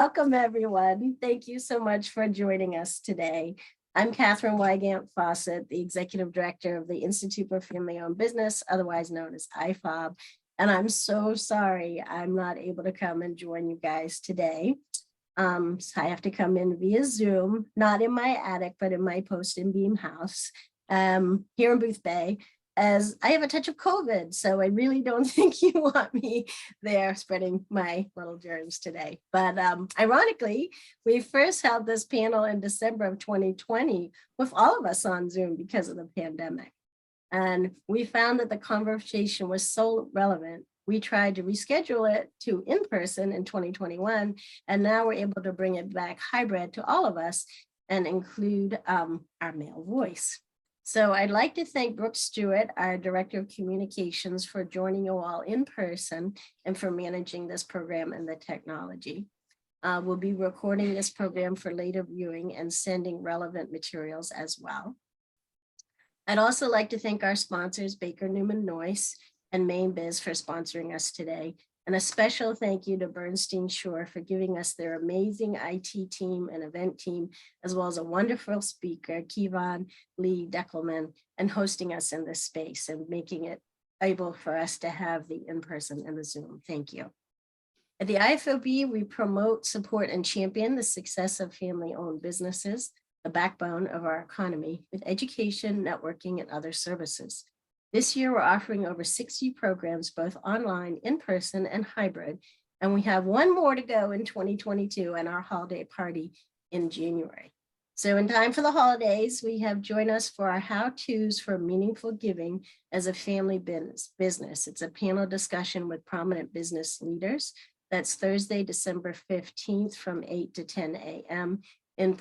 Welcome, everyone. Thank you so much for joining us today. I'm Catherine Wygant Fawcett, the Executive Director of the Institute for Family-Owned Business, otherwise known as IFOB. And I'm so sorry I'm not able to come and join you guys today. So I have to come in via Zoom, not in my attic, but in my post and beam house here in Booth Bay, as I have a touch of COVID. So I really don't think you want me there spreading my little germs today. But ironically, we first held this panel in December of 2020 with all of us on Zoom because of the pandemic. And we found that the conversation was so relevant. We tried to reschedule it to in-person in 2021, and now we're able to bring it back hybrid to all of us and include our male voice. So I'd like to thank Brooke Stewart, our Director of Communications, for joining you all in person and for managing this program and the technology. We'll be recording this program for later viewing and sending relevant materials as well. I'd also like to thank our sponsors, Baker Newman Noyce and Maine Biz, for sponsoring us today. And a special thank you to Bernstein Shore for giving us their amazing IT team and event team, as well as a wonderful speaker, Kevon Lee Deckelman, and hosting us in this space and making it able for us to have the in-person and the Zoom. Thank you. At the IFOB, we promote, support, and champion the success of family-owned businesses, the backbone of our economy, with education, networking, and other services. This year, we're offering over 60 programs, both online, in person, and hybrid. And we have one more to go in 2022 and our holiday party in January. So in time for the holidays, we have joined us for our how-tos for meaningful giving as a family business. It's a panel discussion with prominent business leaders. That's Thursday, December 15th from 8 to 10 a.m. in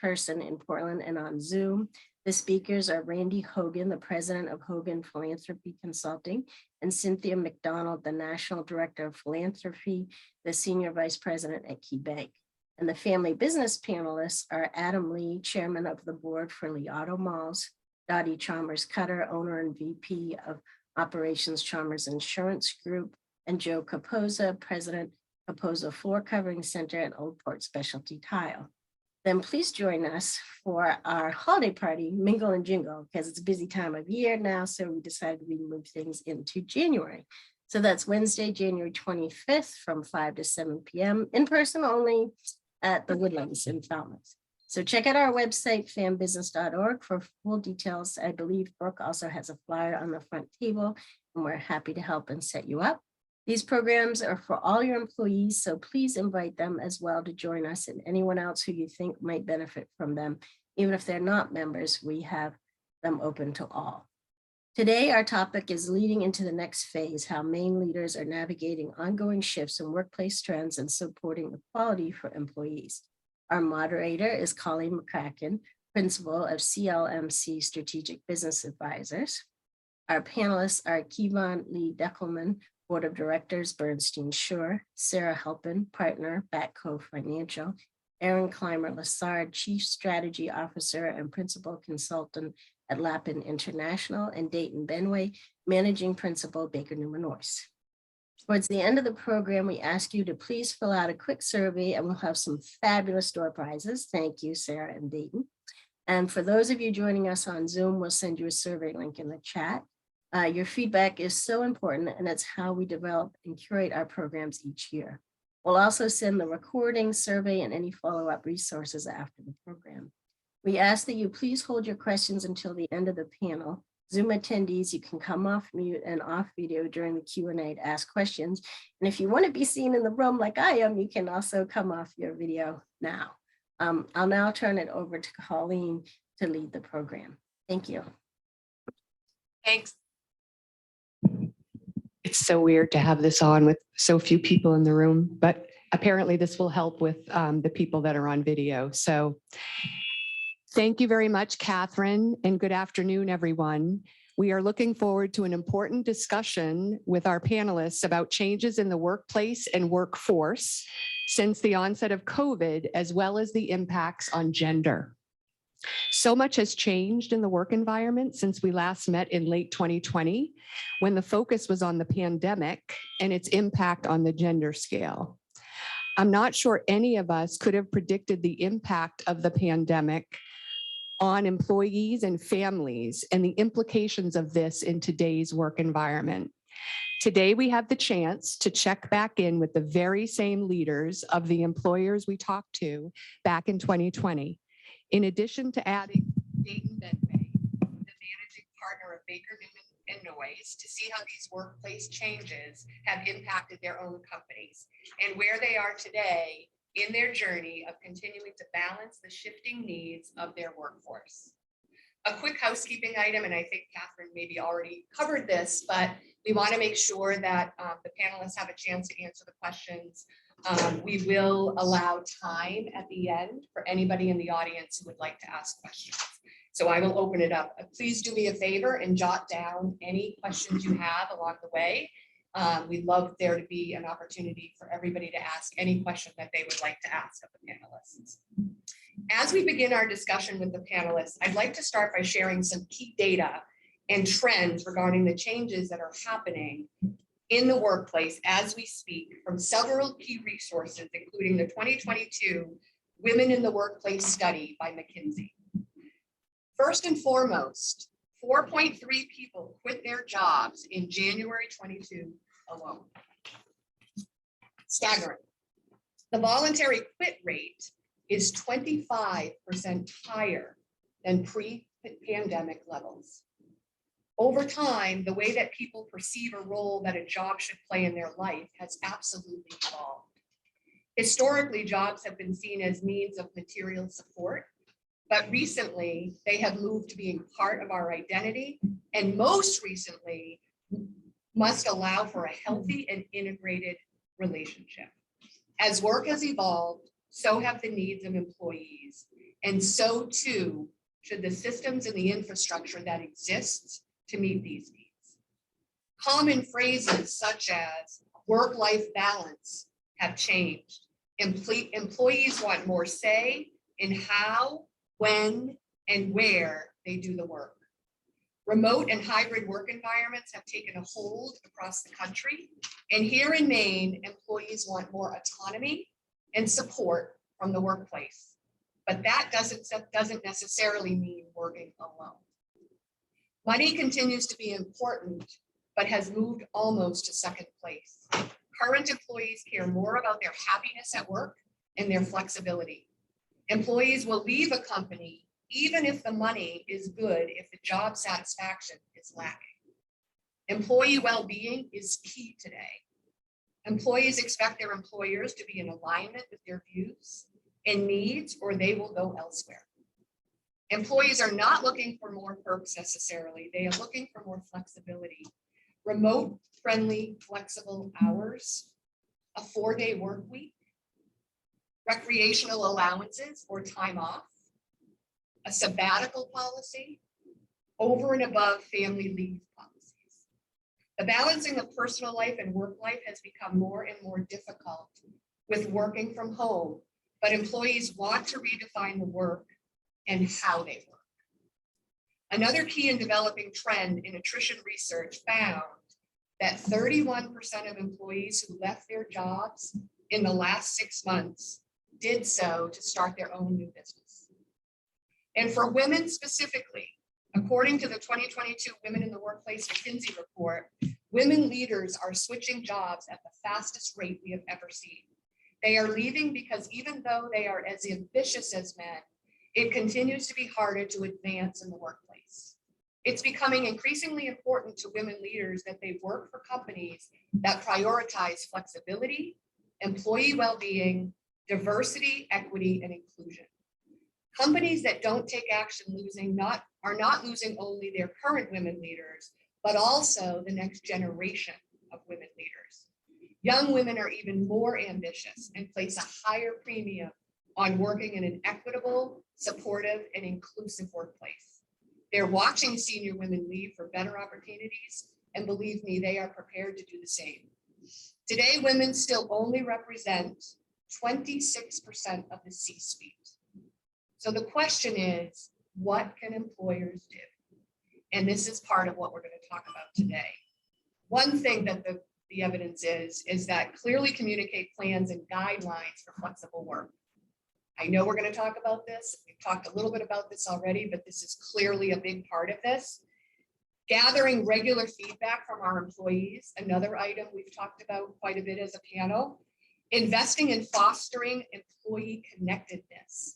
person in Portland and on Zoom. The speakers are Randy Hogan, the president of Hogan Philanthropy Consulting, and Cynthia McDonald, the national director of philanthropy, the senior vice president at Key Bank. And the family business panelists are Adam Lee, chairman of the board for Lee Auto Malls, Dottie Chalmers Cutter, owner and VP of operations Chalmers Insurance Group, and Joe Capozza, president, Capozza Floor Covering Center at Old Port Specialty Tile. Then please join us for our holiday party, Mingle and Jingle, because it's a busy time of year now, so we decided we move things into January. So that's Wednesday, January 25th from 5 to 7 p.m. in person only at the Woodlands in Falmouth. So check out our website, fambusiness.org, for full details. I believe Brooke also has a flyer on the front table, and we're happy to help and set you up. These programs are for all your employees, so please invite them as well to join us, and anyone else who you think might benefit from them. Even if they're not members, we have them open to all. Today, our topic is leading into the next phase, how Maine leaders are navigating ongoing shifts in workplace trends and supporting equality for employees. Our moderator is Colleen McCracken, principal of CLMC Strategic Business Advisors. Our panelists are Kevon Lee Deckelman, Board of Directors, Bernstein Shore, Sarah Halpin, partner, Batco Financial, Aaron Clymer-Lassard, Chief Strategy Officer and Principal Consultant at Lapin International, and Dayton Benway, Managing Principal, Baker Newman Noyce. Towards the end of the program, we ask you to please fill out a quick survey and we'll have some fabulous door prizes. Thank you, Sarah and Dayton. And for those of you joining us on Zoom, we'll send you a survey link in the chat. Your feedback is so important, and it's how we develop and curate our programs each year. We'll also send the recording, survey, and any follow-up resources after the program. We ask that you please hold your questions until the end of the panel. Zoom attendees, you can come off mute and off video during the Q&A to ask questions. And if you want to be seen in the room like I am, you can also come off your video now. I'll now turn it over to Colleen to lead the program. Thank you. Thanks. It's so weird to have this on with so few people in the room, but apparently this will help with the people that are on video. So thank you very much, Catherine, and good afternoon, everyone. We are looking forward to an important discussion with our panelists about changes in the workplace and workforce since the onset of COVID, as well as the impacts on gender. So much has changed in the work environment since we last met in late 2020, when the focus was on the pandemic and its impact on the gender scale. I'm not sure any of us could have predicted the impact of the pandemic on employees and families and the implications of this in today's work environment. Today, we have the chance to check back in with the very same leaders of the employers we talked to back in 2020. In addition to adding Dayton Benway, the managing partner of Baker Newman and Noyes, to see how these workplace changes have impacted their own companies and where they are today in their journey of continuing to balance the shifting needs of their workforce. A quick housekeeping item, and I think Catherine maybe already covered this, but we want to make sure that the panelists have a chance to answer the questions. We will allow time at the end for anybody in the audience who would like to ask questions. So I will open it up. Please do me a favor and jot down any questions you have along the way. We'd love there to be an opportunity for everybody to ask any question that they would like to ask of the panelists. As we begin our discussion with the panelists, I'd like to start by sharing some key data and trends regarding the changes that are happening in the workplace as we speak from several key resources, including the 2022 Women in the Workplace study by McKinsey. First and foremost, 4.3 people quit their jobs in January 22 alone. Staggering. The voluntary quit rate is 25% higher than pre-pandemic levels. Over time, the way that people perceive a role that a job should play in their life has absolutely evolved. Historically, jobs have been seen as means of material support, but recently they have moved to being part of our identity, and most recently must allow for a healthy and integrated relationship. As work has evolved, so have the needs of employees, and so too should the systems and the infrastructure that exists to meet these needs. Common phrases such as work-life balance have changed. Employees want more say in how, when, and where they do the work. Remote and hybrid work environments have taken a hold across the country. And here in Maine, employees want more autonomy and support from the workplace. But that doesn't necessarily mean working alone. Money continues to be important, but has moved almost to second place. Current employees care more about their happiness at work and their flexibility. Employees will leave a company even if the money is good, if the job satisfaction is lacking. Employee well-being is key today. Employees expect their employers to be in alignment with their views and needs, or they will go elsewhere. Employees are not looking for more perks necessarily. They are looking for more flexibility. Remote, friendly, flexible hours, a 4-day work week, recreational allowances or time off, a sabbatical policy, over and above family leave policies. The balancing of personal life and work life has become more and more difficult with working from home, but employees want to redefine the work and how they work. Another key and developing trend in attrition research found that 31% of employees who left their jobs in the last 6 months did so to start their own new business. And for women specifically, according to the 2022 Women in the Workplace McKinsey report, women leaders are switching jobs at the fastest rate we have ever seen. They are leaving because even though they are as ambitious as men, it continues to be harder to advance in the workplace. It's becoming increasingly important to women leaders that they work for companies that prioritize flexibility, employee well-being, diversity, equity, and inclusion. Companies that don't take action are not losing only their current women leaders, but also the next generation of women leaders. Young women are even more ambitious and place a higher premium on working in an equitable, supportive, and inclusive workplace. They're watching senior women leave for better opportunities, and believe me, they are prepared to do the same. Today, women still only represent 26% of the C-suite. So the question is, what can employers do? And this is part of what we're going to talk about today. One thing that the the evidence is that clearly communicate plans and guidelines for flexible work. I know we're going to talk about this. We've talked a little bit about this already, but this is clearly a big part of this. Gathering regular feedback from our employees, another item we've talked about quite a bit as a panel. Investing in fostering employee connectedness,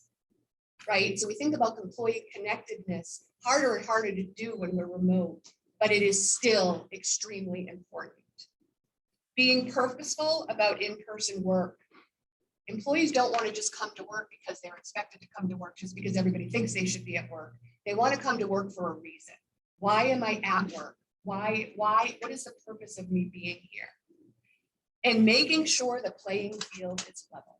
right? So we think about employee connectedness, harder and harder to do when we're remote, but it is still extremely important. Being purposeful about in-person work. Employees don't want to just come to work because they're expected to come to work just because everybody thinks they should be at work. They want to come to work for a reason. Why am I at work? Why, what is the purpose of me being here? And making sure the playing field is level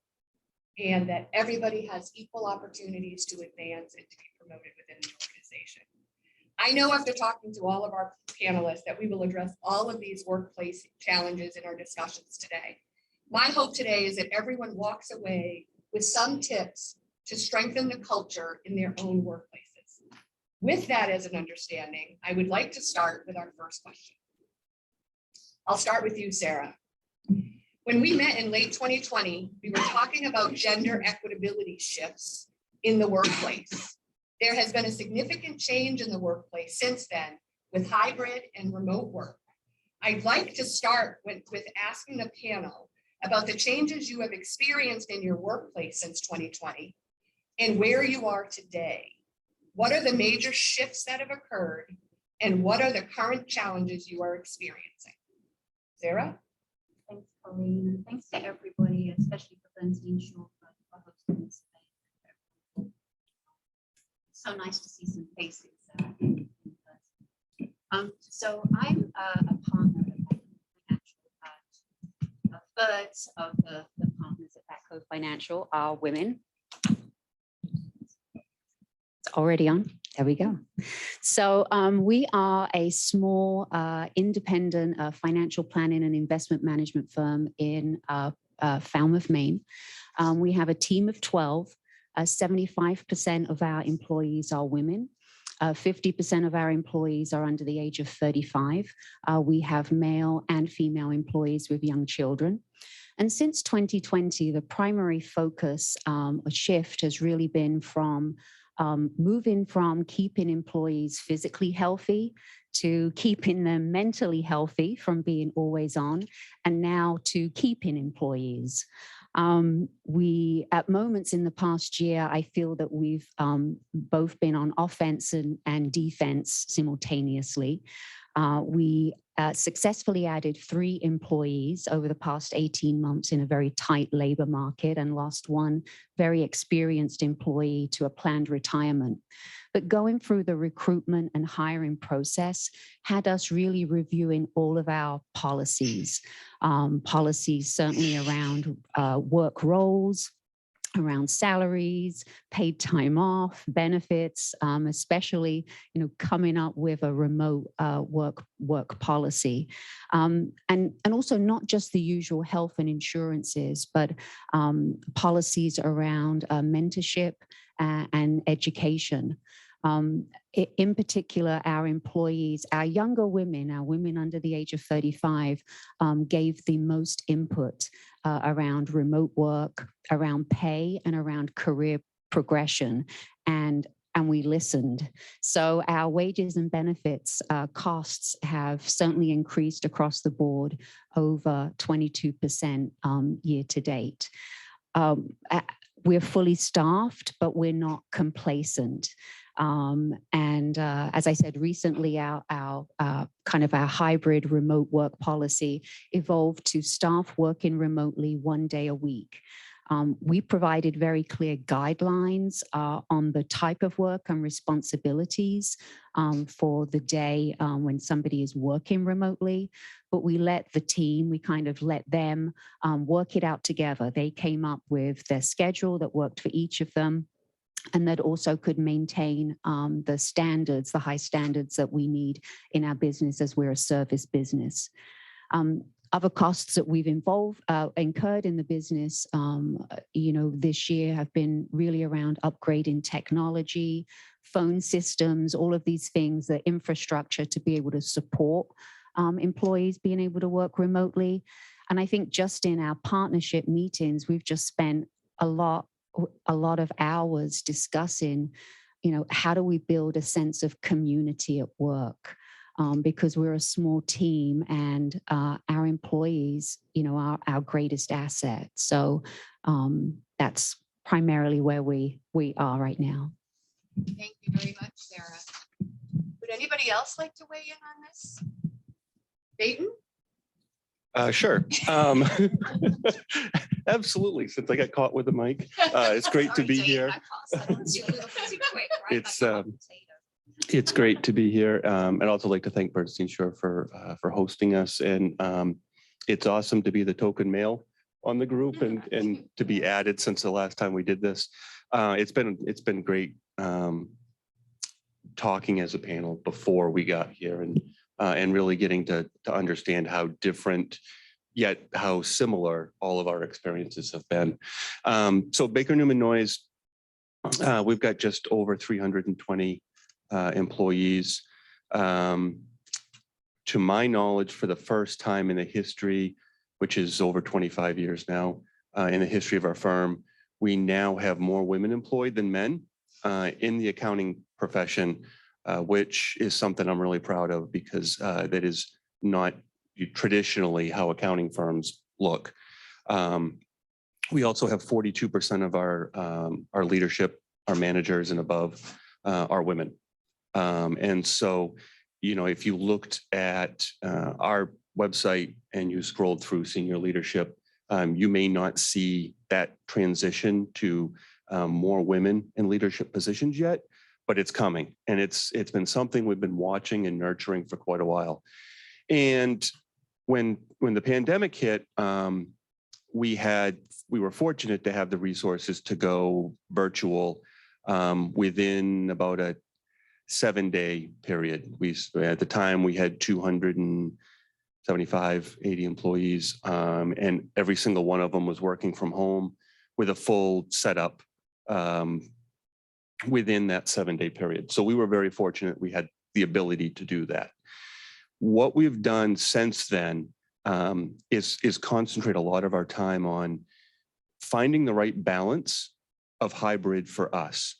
and that everybody has equal opportunities to advance and to be promoted within the organization. I know after talking to all of our panelists that we will address all of these workplace challenges in our discussions today. My hope today is that everyone walks away with some tips to strengthen the culture in their own workplaces. With that as an understanding, I would like to start with our first question. I'll start with you, Sarah. When we met in late 2020, we were talking about gender equitability shifts in the workplace. There has been a significant change in the workplace since then with hybrid and remote work. I'd like to start with asking the panel about the changes you have experienced in your workplace since 2020 and where you are today. What are the major shifts that have occurred and what are the current challenges you are experiencing? Sarah? Thanks, Colleen, and thanks to everybody, especially for Lindsay and Sean for hosting this event. So nice to see some faces in person. So I'm a partner at Financial. A third of the partners at Backco Financial are women. It's already on. There we go. So we are a small independent financial planning and investment management firm in Falmouth, Maine. We have a team of 12. 75% of our employees are women. 50% of our employees are under the age of 35. We have male and female employees with young children. And since 2020, the primary focus, a shift has really been from moving from keeping employees physically healthy to keeping them mentally healthy from being always on, and now to keeping employees. We, at moments in the past year, I feel that we've both been on offense and defense simultaneously. We successfully added 3 employees over the past 18 months in a very tight labor market and lost 1 very experienced employee to a planned retirement. But going through the recruitment and hiring process had us really reviewing all of our policies. Policies certainly around work roles, around salaries, paid time off, benefits, especially, coming up with a remote work policy. And also not just the usual health and insurances, but policies around mentorship and education. In particular, our employees, our younger women, our women under the age of 35, gave the most input around remote work, around pay, and around career progression. And we listened. So our wages and benefits costs have certainly increased across the board, over 22% year to date. We're fully staffed, but we're not complacent. As I said recently, our kind of our hybrid remote work policy evolved to staff working remotely 1 day a week. We provided very clear guidelines on the type of work and responsibilities for the day when somebody is working remotely, but we let the team, we kind of let them work it out together. They came up with their schedule that worked for each of them, and that also could maintain the standards, the high standards that we need in our business as we're a service business. Other costs that we've incurred in the business, this year have been really around upgrading technology, phone systems, all of these things, the infrastructure to be able to support employees being able to work remotely. And I think just in our partnership meetings, we've just spent a lot of hours discussing, how do we build a sense of community at work? Because we're a small team and our employees, are our greatest asset. So that's primarily where we are right now. Thank you very much, Sarah. Would anybody else like to weigh in on this? Dayton? Sure. Absolutely. Since I got caught with the mic, it's great to be here. It's great to be here. I'd also like to thank Bernstein Shore for hosting us. And it's awesome to be the token male on the group and to be added since the last time we did this. It's been great talking as a panel before we got here and really getting to understand how different yet how similar all of our experiences have been. So Baker Newman Noyes, we've got just over 320 employees. To my knowledge, for the first time in the history, which is over 25 years now, in the history of our firm, we now have more women employed than men in the accounting profession, which is something I'm really proud of because that is not traditionally how accounting firms look. We also have 42% of our leadership, our managers and above are women. And so, if you looked at our website and you scrolled through senior leadership, you may not see that transition to more women in leadership positions yet, but it's coming. And it's been something we've been watching and nurturing for quite a while. And when the pandemic hit, we were fortunate to have the resources to go virtual within about a 7-day period. At the time we had 275, 80 employees, and every single one of them was working from home with a full setup within that 7-day period. So we were very fortunate we had the ability to do that. What we've done since then is concentrate a lot of our time on finding the right balance of hybrid for us.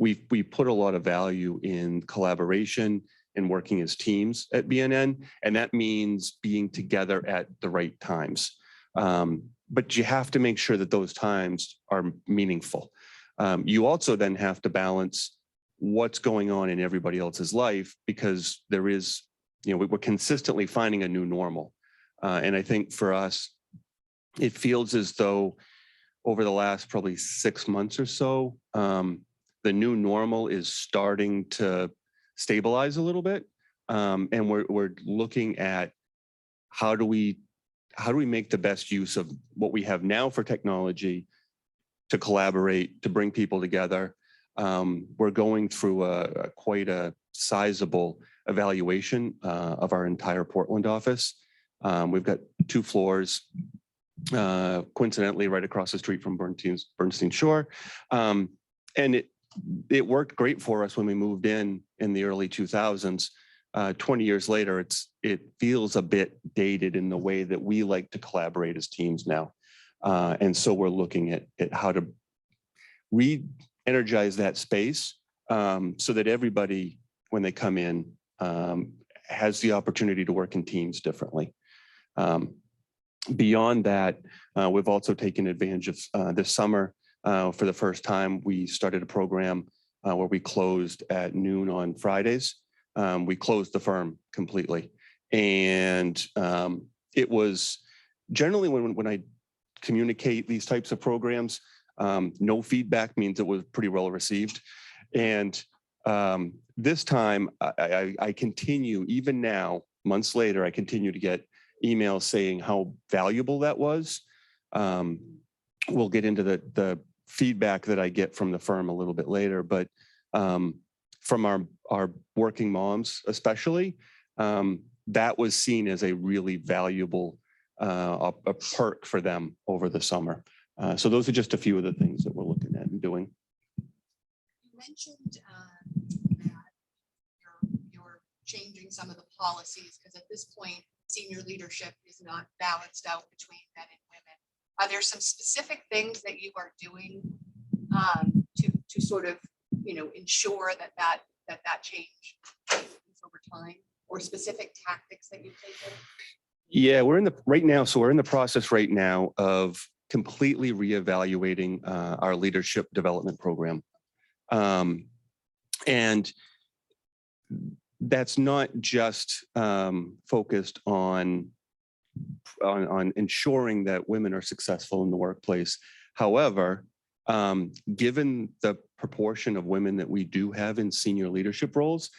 We put a lot of value in collaboration and working as teams at BNN, and that means being together at the right times. But you have to make sure that those times are meaningful. You also then have to balance what's going on in everybody else's life because there is, we're consistently finding a new normal. And I think for us, it feels as though over the last probably 6 months or so, the new normal is starting to stabilize a little bit. And we're looking at how do we make the best use of what we have now for technology to collaborate, to bring people together. We're going through quite a sizable evaluation of our entire Portland office. We've got 2 floors, coincidentally, right across the street from Bernstein Shore. And it worked great for us when we moved in the early 2000s. 20 years later, it feels a bit dated in the way that we like to collaborate as teams now. And so we're looking at how to re-energize that space so that everybody, when they come in, has the opportunity to work in teams differently. Beyond that, we've also taken advantage of this summer. For the first time, we started a program where we closed at noon on Fridays. We closed the firm completely. And it was generally when I communicate these types of programs, no feedback means it was pretty well received. And this time I continue, even now, months later, I continue to get emails saying how valuable that was. We'll get into the feedback that I get from the firm a little bit later, but from our working moms, especially, that was seen as a really valuable a perk for them over the summer. So those are just a few of the things that we're looking at and doing. You mentioned that you're changing some of the policies? Because at this point, senior leadership is not balanced out between men and women. Are there some specific things that you are doing to sort of, ensure that change over time, or specific tactics that you've taken? Yeah, we're in the process right now of completely reevaluating our leadership development program. And that's not just focused on ensuring that women are successful in the workplace. However, given the proportion of women that we do have in senior leadership roles,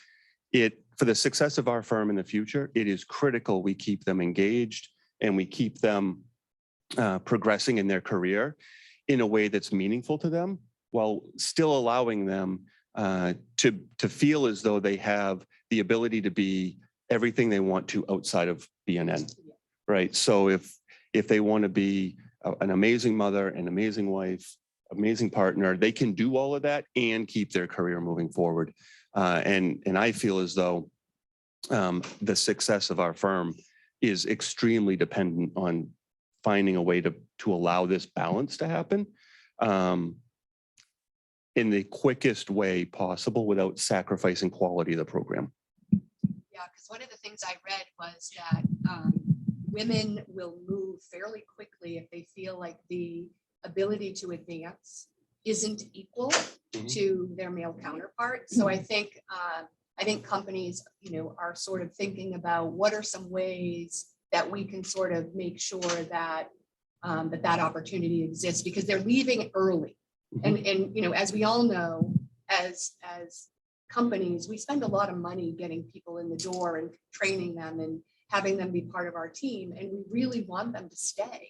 for the success of our firm in the future, it is critical we keep them engaged and we keep them progressing in their career in a way that's meaningful to them, while still allowing them to feel as though they have the ability to be everything they want to outside of BNN, right? So if they want to be an amazing mother, an amazing wife, amazing partner, they can do all of that and keep their career moving forward. And I feel as though the success of our firm is extremely dependent on finding a way to allow this balance to happen in the quickest way possible without sacrificing quality of the program. Yeah, because one of the things I read was that women will move fairly quickly if they feel like the ability to advance isn't equal to their male counterparts. So I think companies, are sort of thinking about what are some ways that we can sort of make sure that that opportunity exists, because they're leaving early. And as we all know, as companies, we spend a lot of money getting people in the door and training them and having them be part of our team, and we really want them to stay.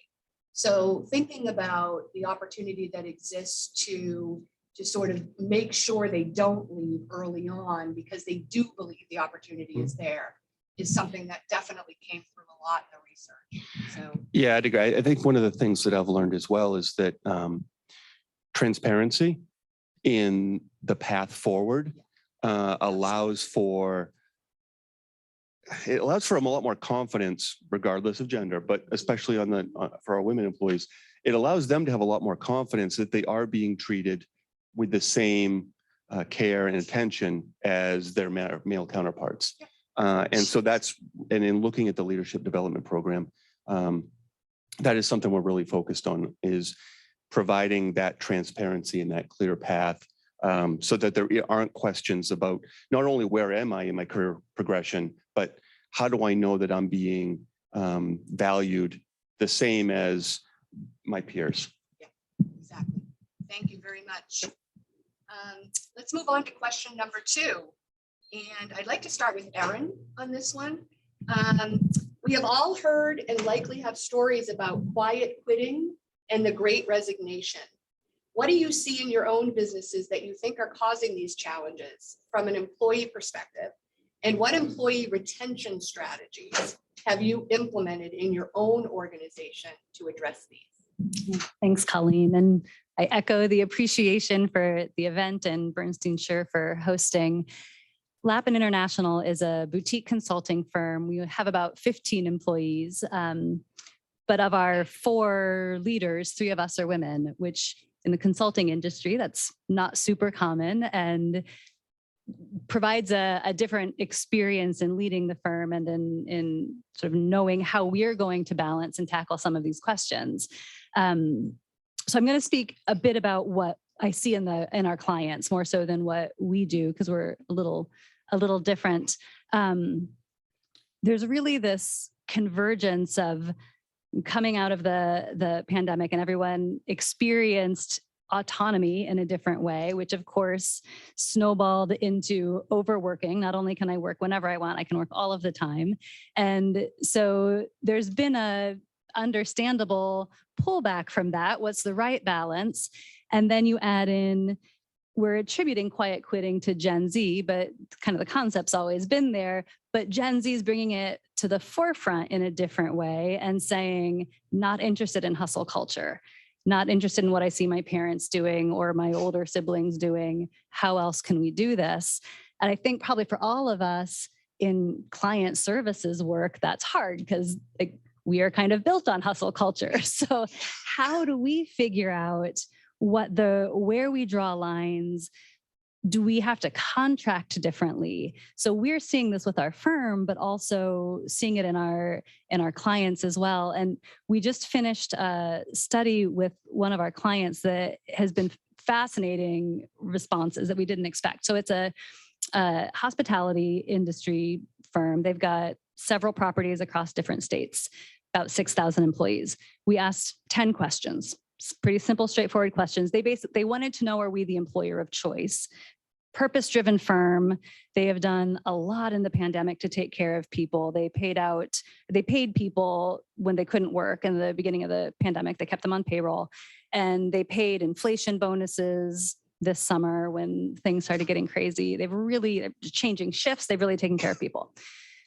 So thinking about the opportunity that exists to sort of make sure they don't leave early on because they do believe the opportunity is there is something that definitely came through a lot in the research. So Yeah, I'd agree. I think one of the things that I've learned as well is that transparency in the path forward allows for a lot more confidence, regardless of gender, but especially for our women employees. It allows them to have a lot more confidence that they are being treated with the same care and attention as their male counterparts. And so and in looking at the leadership development program, that is something we're really focused on, is providing that transparency and that clear path, so that there aren't questions about not only where am I in my career progression, but how do I know that I'm being valued the same as my peers? yeah, exactly. Thank you very much. Let's move on to question number 2. And I'd like to start with Erin on this one. We have all heard and likely have stories about quiet quitting and the Great Resignation. What do you see in your own businesses that you think are causing these challenges from an employee perspective? And what employee retention strategies have you implemented in your own organization to address these? Thanks, Colleen. And I echo the appreciation for the event and Bernstein Scher for hosting. Lappin International is a boutique consulting firm. We have about 15 employees, but of our 4 leaders, 3 of us are women, which in the consulting industry, that's not super common and provides a different experience in leading the firm and in sort of knowing how we're going to balance and tackle some of these questions. So I'm going to speak a bit about what I see in our clients more so than what we do, because we're a little different. There's really this convergence of coming out of the pandemic, and everyone experienced autonomy in a different way, which of course snowballed into overworking. Not only can I work whenever I want, I can work all of the time. And so there's been a understandable pullback from that. What's the right balance? And then you add in, we're attributing quiet quitting to Gen Z, but kind of the concept's always been there, but Gen Z is bringing it to the forefront in a different way and saying, not interested in hustle culture, not interested in what I see my parents doing or my older siblings doing. How else can we do this? And I think probably for all of us, in client services work, that's hard because we are kind of built on hustle culture. So how do we figure out where we draw lines? Do we have to contract differently? So we're seeing this with our firm, but also seeing it in our clients as well. And we just finished a study with one of our clients that has been fascinating responses that we didn't expect. So it's a hospitality industry firm. They've got several properties across different states, about 6,000 employees. We asked 10 questions. Pretty simple, straightforward questions. They wanted to know, are we the employer of choice? Purpose-driven firm. They have done a lot in the pandemic to take care of people. They paid people when they couldn't work in the beginning of the pandemic. They kept them on payroll, and they paid inflation bonuses this summer when things started getting crazy. They're changing shifts. They've really taken care of people.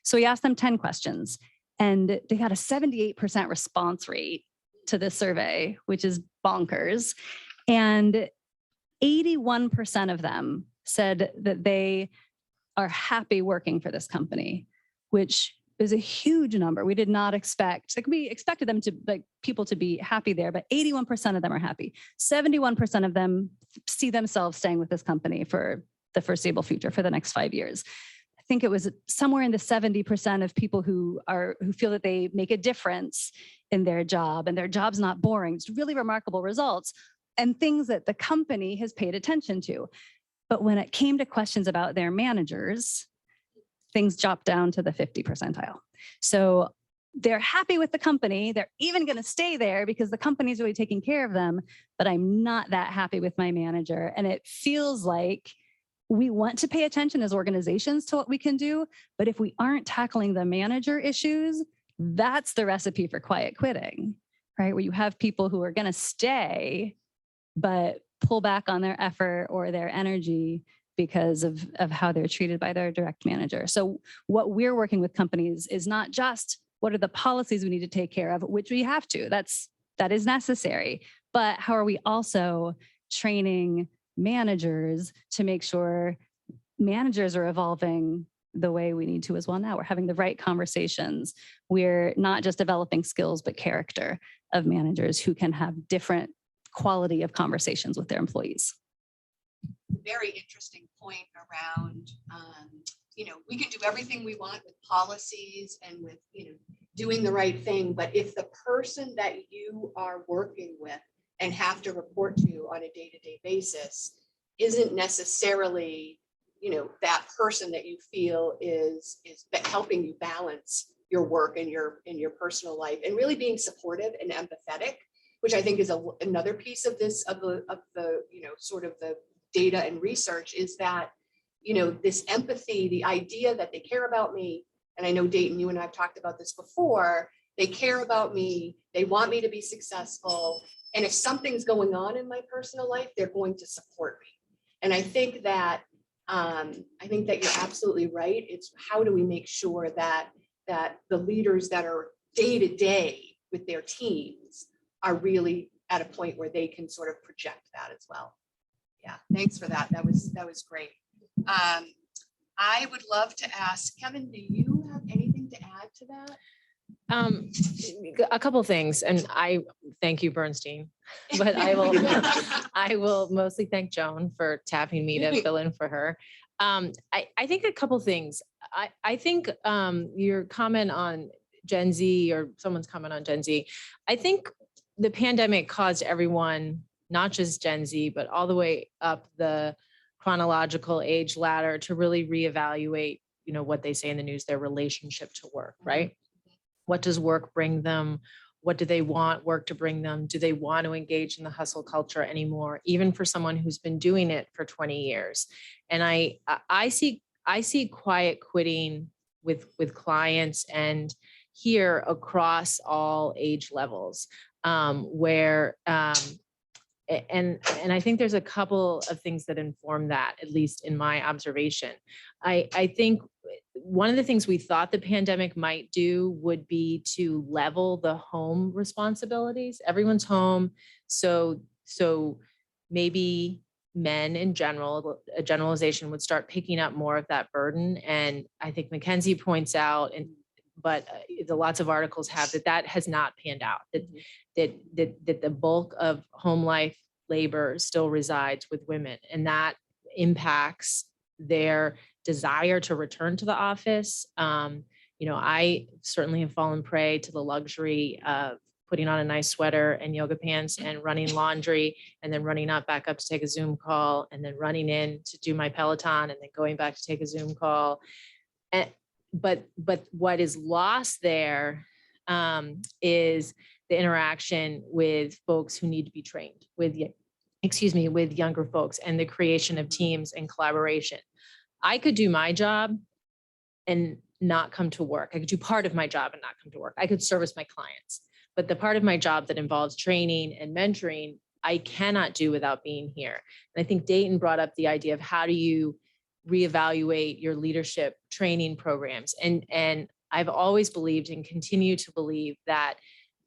So we asked them 10 questions, and they had a 78% response rate to this survey, which is bonkers. And 81% of them said that they are happy working for this company, which is a huge number. We did not expect, we expected them to, people to be happy there, but 81% of them are happy. 71% of them see themselves staying with this company for the foreseeable future, for the next 5 years. I think it was somewhere in the 70% of people who feel that they make a difference in their job and their job's not boring. It's really remarkable results and things that the company has paid attention to. But when it came to questions about their managers, things dropped down to the 50 percentile. So they're happy with the company. They're even going to stay there because the company's really taking care of them, but I'm not that happy with my manager. And it feels like we want to pay attention as organizations to what we can do, but if we aren't tackling the manager issues, that's the recipe for quiet quitting, right? Where you have people who are going to stay, but pull back on their effort or their energy because of how they're treated by their direct manager. So what we're working with companies is not just what are the policies we need to take care of, which we have to, that is necessary, but how are we also training managers to make sure managers are evolving the way we need to as well now. We're having the right conversations. We're not just developing skills, but character of managers who can have different quality of conversations with their employees. Very interesting point around, we can do everything we want with policies and with, doing the right thing. But if the person that you are working with and have to report to on a day-to-day basis isn't necessarily, that person that you feel is helping you balance your work and your personal life, and really being supportive and empathetic, which I think is another piece of this, of the sort of the data and research, is that, this empathy, the idea that they care about me. And I know, Dayton, you and I have talked about this before. They care about me. They want me to be successful. And if something's going on in my personal life, they're going to support me. And I think that you're absolutely right. It's how do we make sure that the leaders that are day to day with their teams are really at a point where they can sort of project that as well. Yeah, thanks for that. That was great. I would love to ask Kevin, do you have anything to add to that? A couple of things, and I thank you, Bernstein, but I will mostly thank Joan for tapping me to fill in for her. I think a couple of things. I think your comment on Gen Z, or someone's comment on Gen Z, I think the pandemic caused everyone, not just Gen Z, but all the way up the chronological age ladder, to really reevaluate, what they say in the news, their relationship to work, right? What does work bring them? What do they want work to bring them? Do they want to engage in the hustle culture anymore, even for someone who's been doing it for 20 years? And I see quiet quitting with clients and here across all age levels, where and I think there's a couple of things that inform that, at least in my observation. I think one of the things we thought the pandemic might do would be to level the home responsibilities. Everyone's home, so maybe men in general, a generalization, would start picking up more of that burden. And I think Mackenzie points out, but the lots of articles have that has not panned out, that the bulk of home life labor still resides with women, and that impacts their desire to return to the office. I certainly have fallen prey to the luxury of putting on a nice sweater and yoga pants and running laundry, and then running back up to take a Zoom call, and then running in to do my Peloton, and then going back to take a Zoom call. But what is lost there is the interaction with folks who need to be trained, with younger folks, and the creation of teams and collaboration. I could do my job and not come to work. I could do part of my job and not come to work. I could service my clients, but the part of my job that involves training and mentoring, I cannot do without being here. And I think Dayton brought up the idea of how do you reevaluate your leadership training programs. And I've always believed and continue to believe that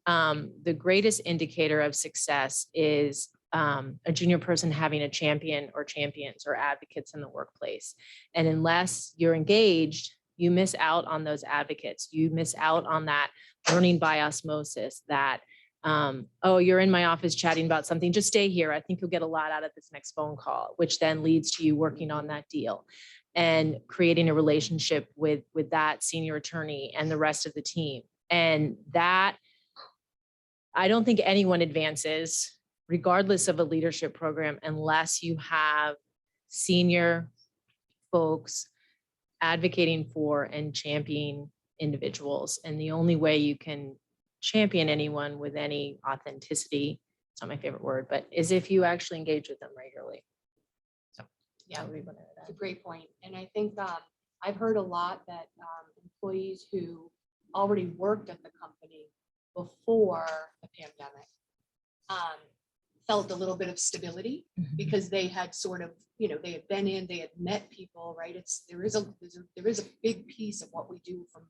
the greatest indicator of success is a junior person having a champion or champions or advocates in the workplace. And unless you're engaged, you miss out on those advocates. You miss out on that learning by osmosis, that, oh, you're in my office chatting about something, just stay here. I think you'll get a lot out of this next phone call, which then leads to you working on that deal and creating a relationship with that senior attorney and the rest of the team. And that, I don't think anyone advances, regardless of a leadership program, unless you have senior folks advocating for and championing individuals. And the only way you can champion anyone with any authenticity, it's not my favorite word, but is if you actually engage with them regularly. So Yeah, that would be one of that's a great point. And I think I've heard a lot that employees who already worked at the company before the pandemic felt a little bit of stability because they had sort of, they had been in, they had met people, right? There is a big piece of what we do for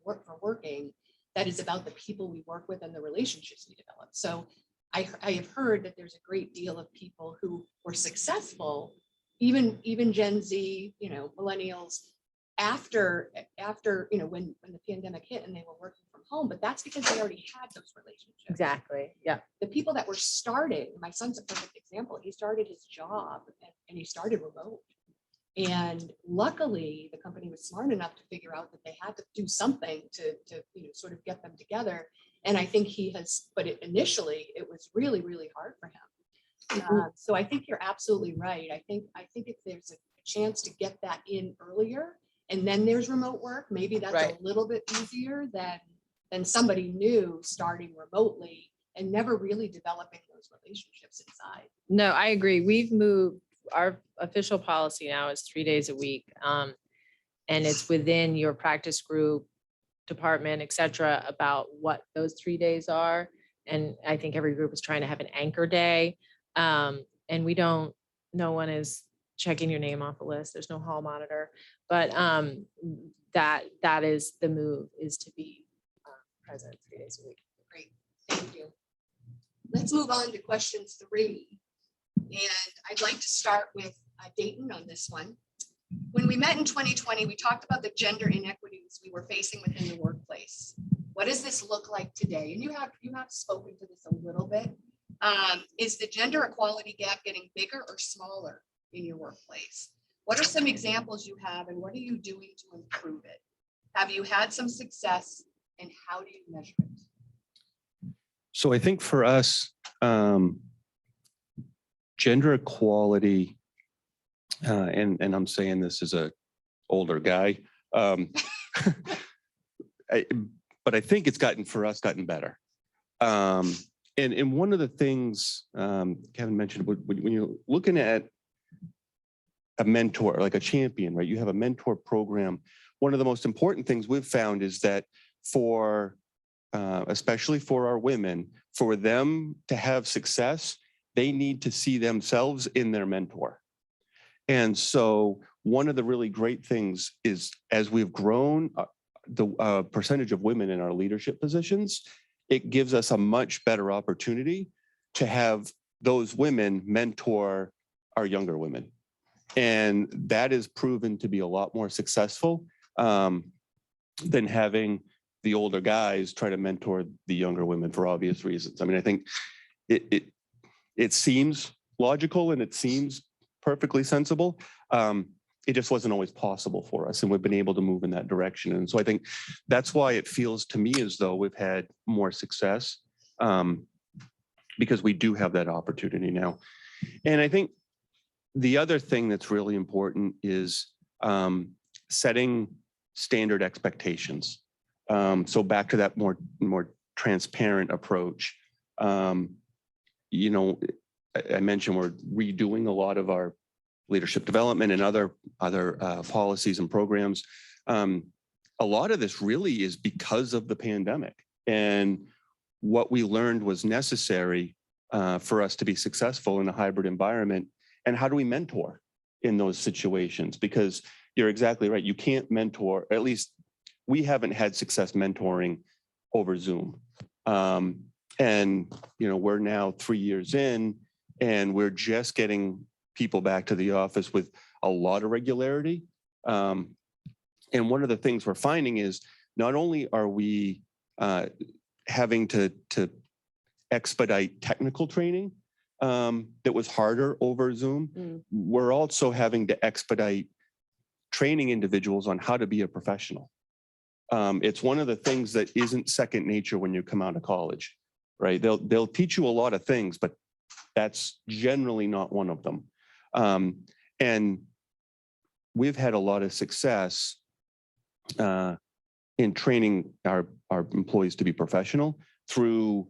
working that is about the people we work with and the relationships we develop. So I have heard that there's a great deal of people who were successful, even Gen Z, millennials, after when the pandemic hit and they were working from home, but that's because they already had those relationships. Exactly. Yeah. The people that were starting, my son's a perfect example. He started his job and he started remote. And luckily the company was smart enough to figure out that they had to do something to sort of get them together. And I think but initially it was really, really hard for him. So I think you're absolutely right. I think if there's a chance to get that in earlier, and then there's remote work, maybe that's Right. a little bit easier than somebody new starting remotely and never really developing those relationships inside. No, I agree. We've moved, our official policy now is 3 days a week. And it's within your practice group, department, et cetera, about what those 3 days are. And I think every group is trying to have an anchor day. And no one is checking your name off a list. There's no hall monitor, but that is the move, is to be present 3 days a week. Great, thank you. Let's move on to question 3. And I'd like to start with Dayton on this one. When we met in 2020, we talked about the gender inequities we were facing within the workplace. What does this look like today? And you have spoken to this a little bit. Is the gender equality gap getting bigger or smaller in your workplace? What are some examples you have, and what are you doing to improve it? Have you had some success, and how do you measure it? So I think for us, gender equality, and I'm saying this as a older guy, but I think it's gotten better. And one of the things Kevin mentioned, when you're looking at a mentor, like a champion, right? You have a mentor program. One of the most important things we've found is that especially for our women, for them to have success, they need to see themselves in their mentor. And so one of the really great things is, as we've grown the percentage of women in our leadership positions, it gives us a much better opportunity to have those women mentor are younger women. And that is proven to be a lot more successful than having the older guys try to mentor the younger women for obvious reasons. I mean, I think it seems logical and it seems perfectly sensible. It just wasn't always possible for us, and we've been able to move in that direction. And so I think that's why it feels to me as though we've had more success, because we do have that opportunity now. And I think the other thing that's really important is setting standard expectations. So back to that more transparent approach. You know, I mentioned we're redoing a lot of our leadership development and other policies and programs. A lot of this really is because of the pandemic, and what we learned was necessary for us to be successful in a hybrid environment. And how do we mentor in those situations? Because you're exactly right. You can't mentor, at least we haven't had success mentoring over Zoom. And, you know, we're now 3 years in and we're just getting people back to the office with a lot of regularity. And one of the things we're finding is not only are we having to expedite technical training that was harder over Zoom, we're also having to expedite training individuals on how to be a professional. It's one of the things that isn't second nature when you come out of college, right? They'll teach you a lot of things, but that's generally not one of them. And we've had a lot of success in training our employees to be professional through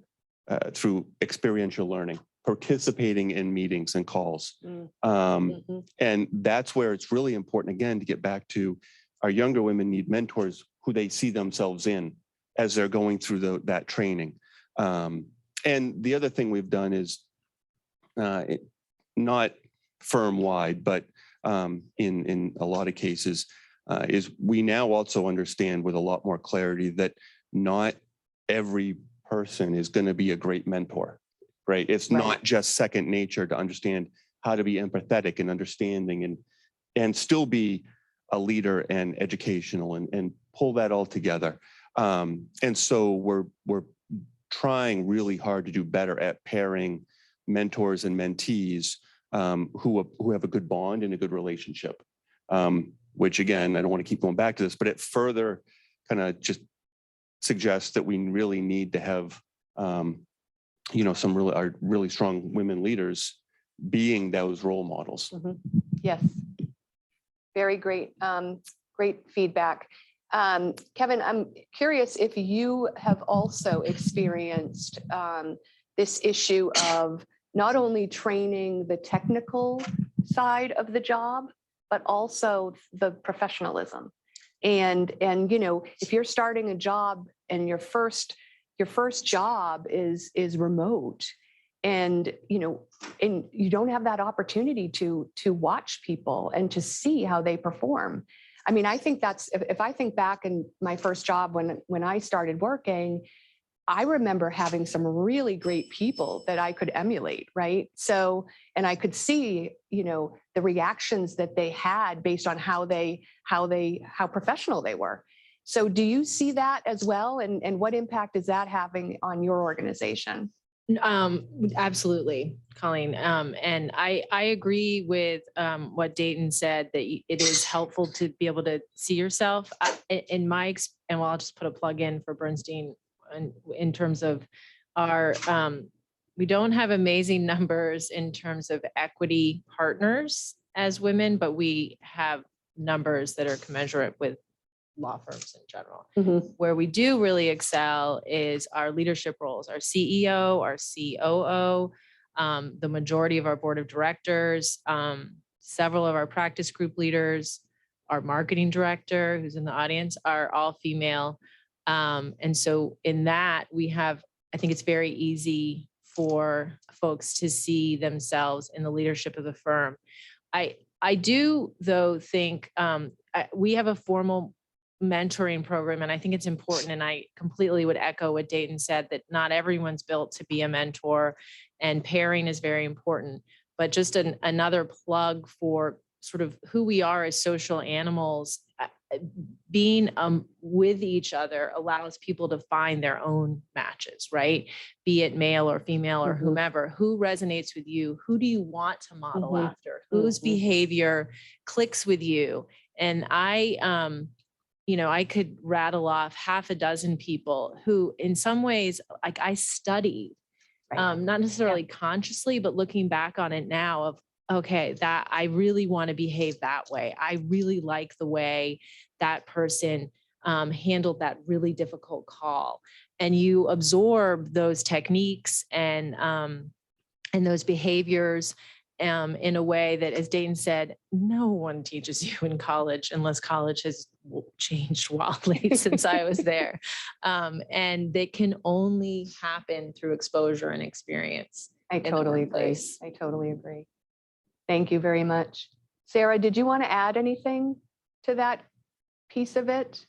experiential learning, participating in meetings and calls. And that's where it's really important, again, to get back to our younger women need mentors who they see themselves in as they're going through that training. And the other thing we've done is not firm-wide, but in a lot of cases, is we now also understand with a lot more clarity that not every person is going to be a great mentor, right? It's not just second nature to understand how to be empathetic and understanding and still be a leader and educational and pull that all together. And so we're trying really hard to do better at pairing mentors and mentees who have a good bond and a good relationship. Which again, I don't want to keep going back to this, but it further kind of just suggests that we really need to have, you know, some really strong women leaders being those role models. Yes. Very great. Great feedback. Kevin, I'm curious if you have also experienced this issue of not only training the technical side of the job, but also the professionalism. And you know, if you're starting a job and your first job is remote, and you know, and you don't have that opportunity to watch people and to see how they perform. I mean, I think that's, if I think back in my first job when I started working, I remember having some really great people that I could emulate, right? So, and I could see, you know, the reactions that they had based on how professional they were. So do you see that as well? And what impact is that having on your organization? Absolutely, Colleen. And I agree with what Dayton said, that it is helpful to be able to see yourself. And I'll just put a plug in for Bernstein in terms of our, we don't have amazing numbers in terms of equity partners as women, but we have numbers that are commensurate with law firms in general. Where we do really excel is our leadership roles, our CEO, our COO, the majority of our board of directors, several of our practice group leaders, our marketing director, who's in the audience, are all female. And so in that I think it's very easy for folks to see themselves in the leadership of the firm. I do though think we have a formal mentoring program, and I think it's important, and I completely would echo what Dayton said, that not everyone's built to be a mentor, and pairing is very important. but just another plug for sort of who we are as social animals. Being with each other allows people to find their own matches, right? Be it male or female or whomever, who resonates with you, who do you want to model after, whose behavior clicks with you. And I could rattle off half a dozen people who in some ways, like I studied, not necessarily consciously, but looking back on it now of, okay, that I really want to behave that way. I really like the way that person handled that really difficult call. And you absorb those techniques and those behaviors in a way that, as Dayton said, no one teaches you in college unless college has changed wildly since I was there. And they can only happen through exposure and experience. I totally agree. I totally agree. Thank you very much. Sarah, did you want to add anything to that piece of it?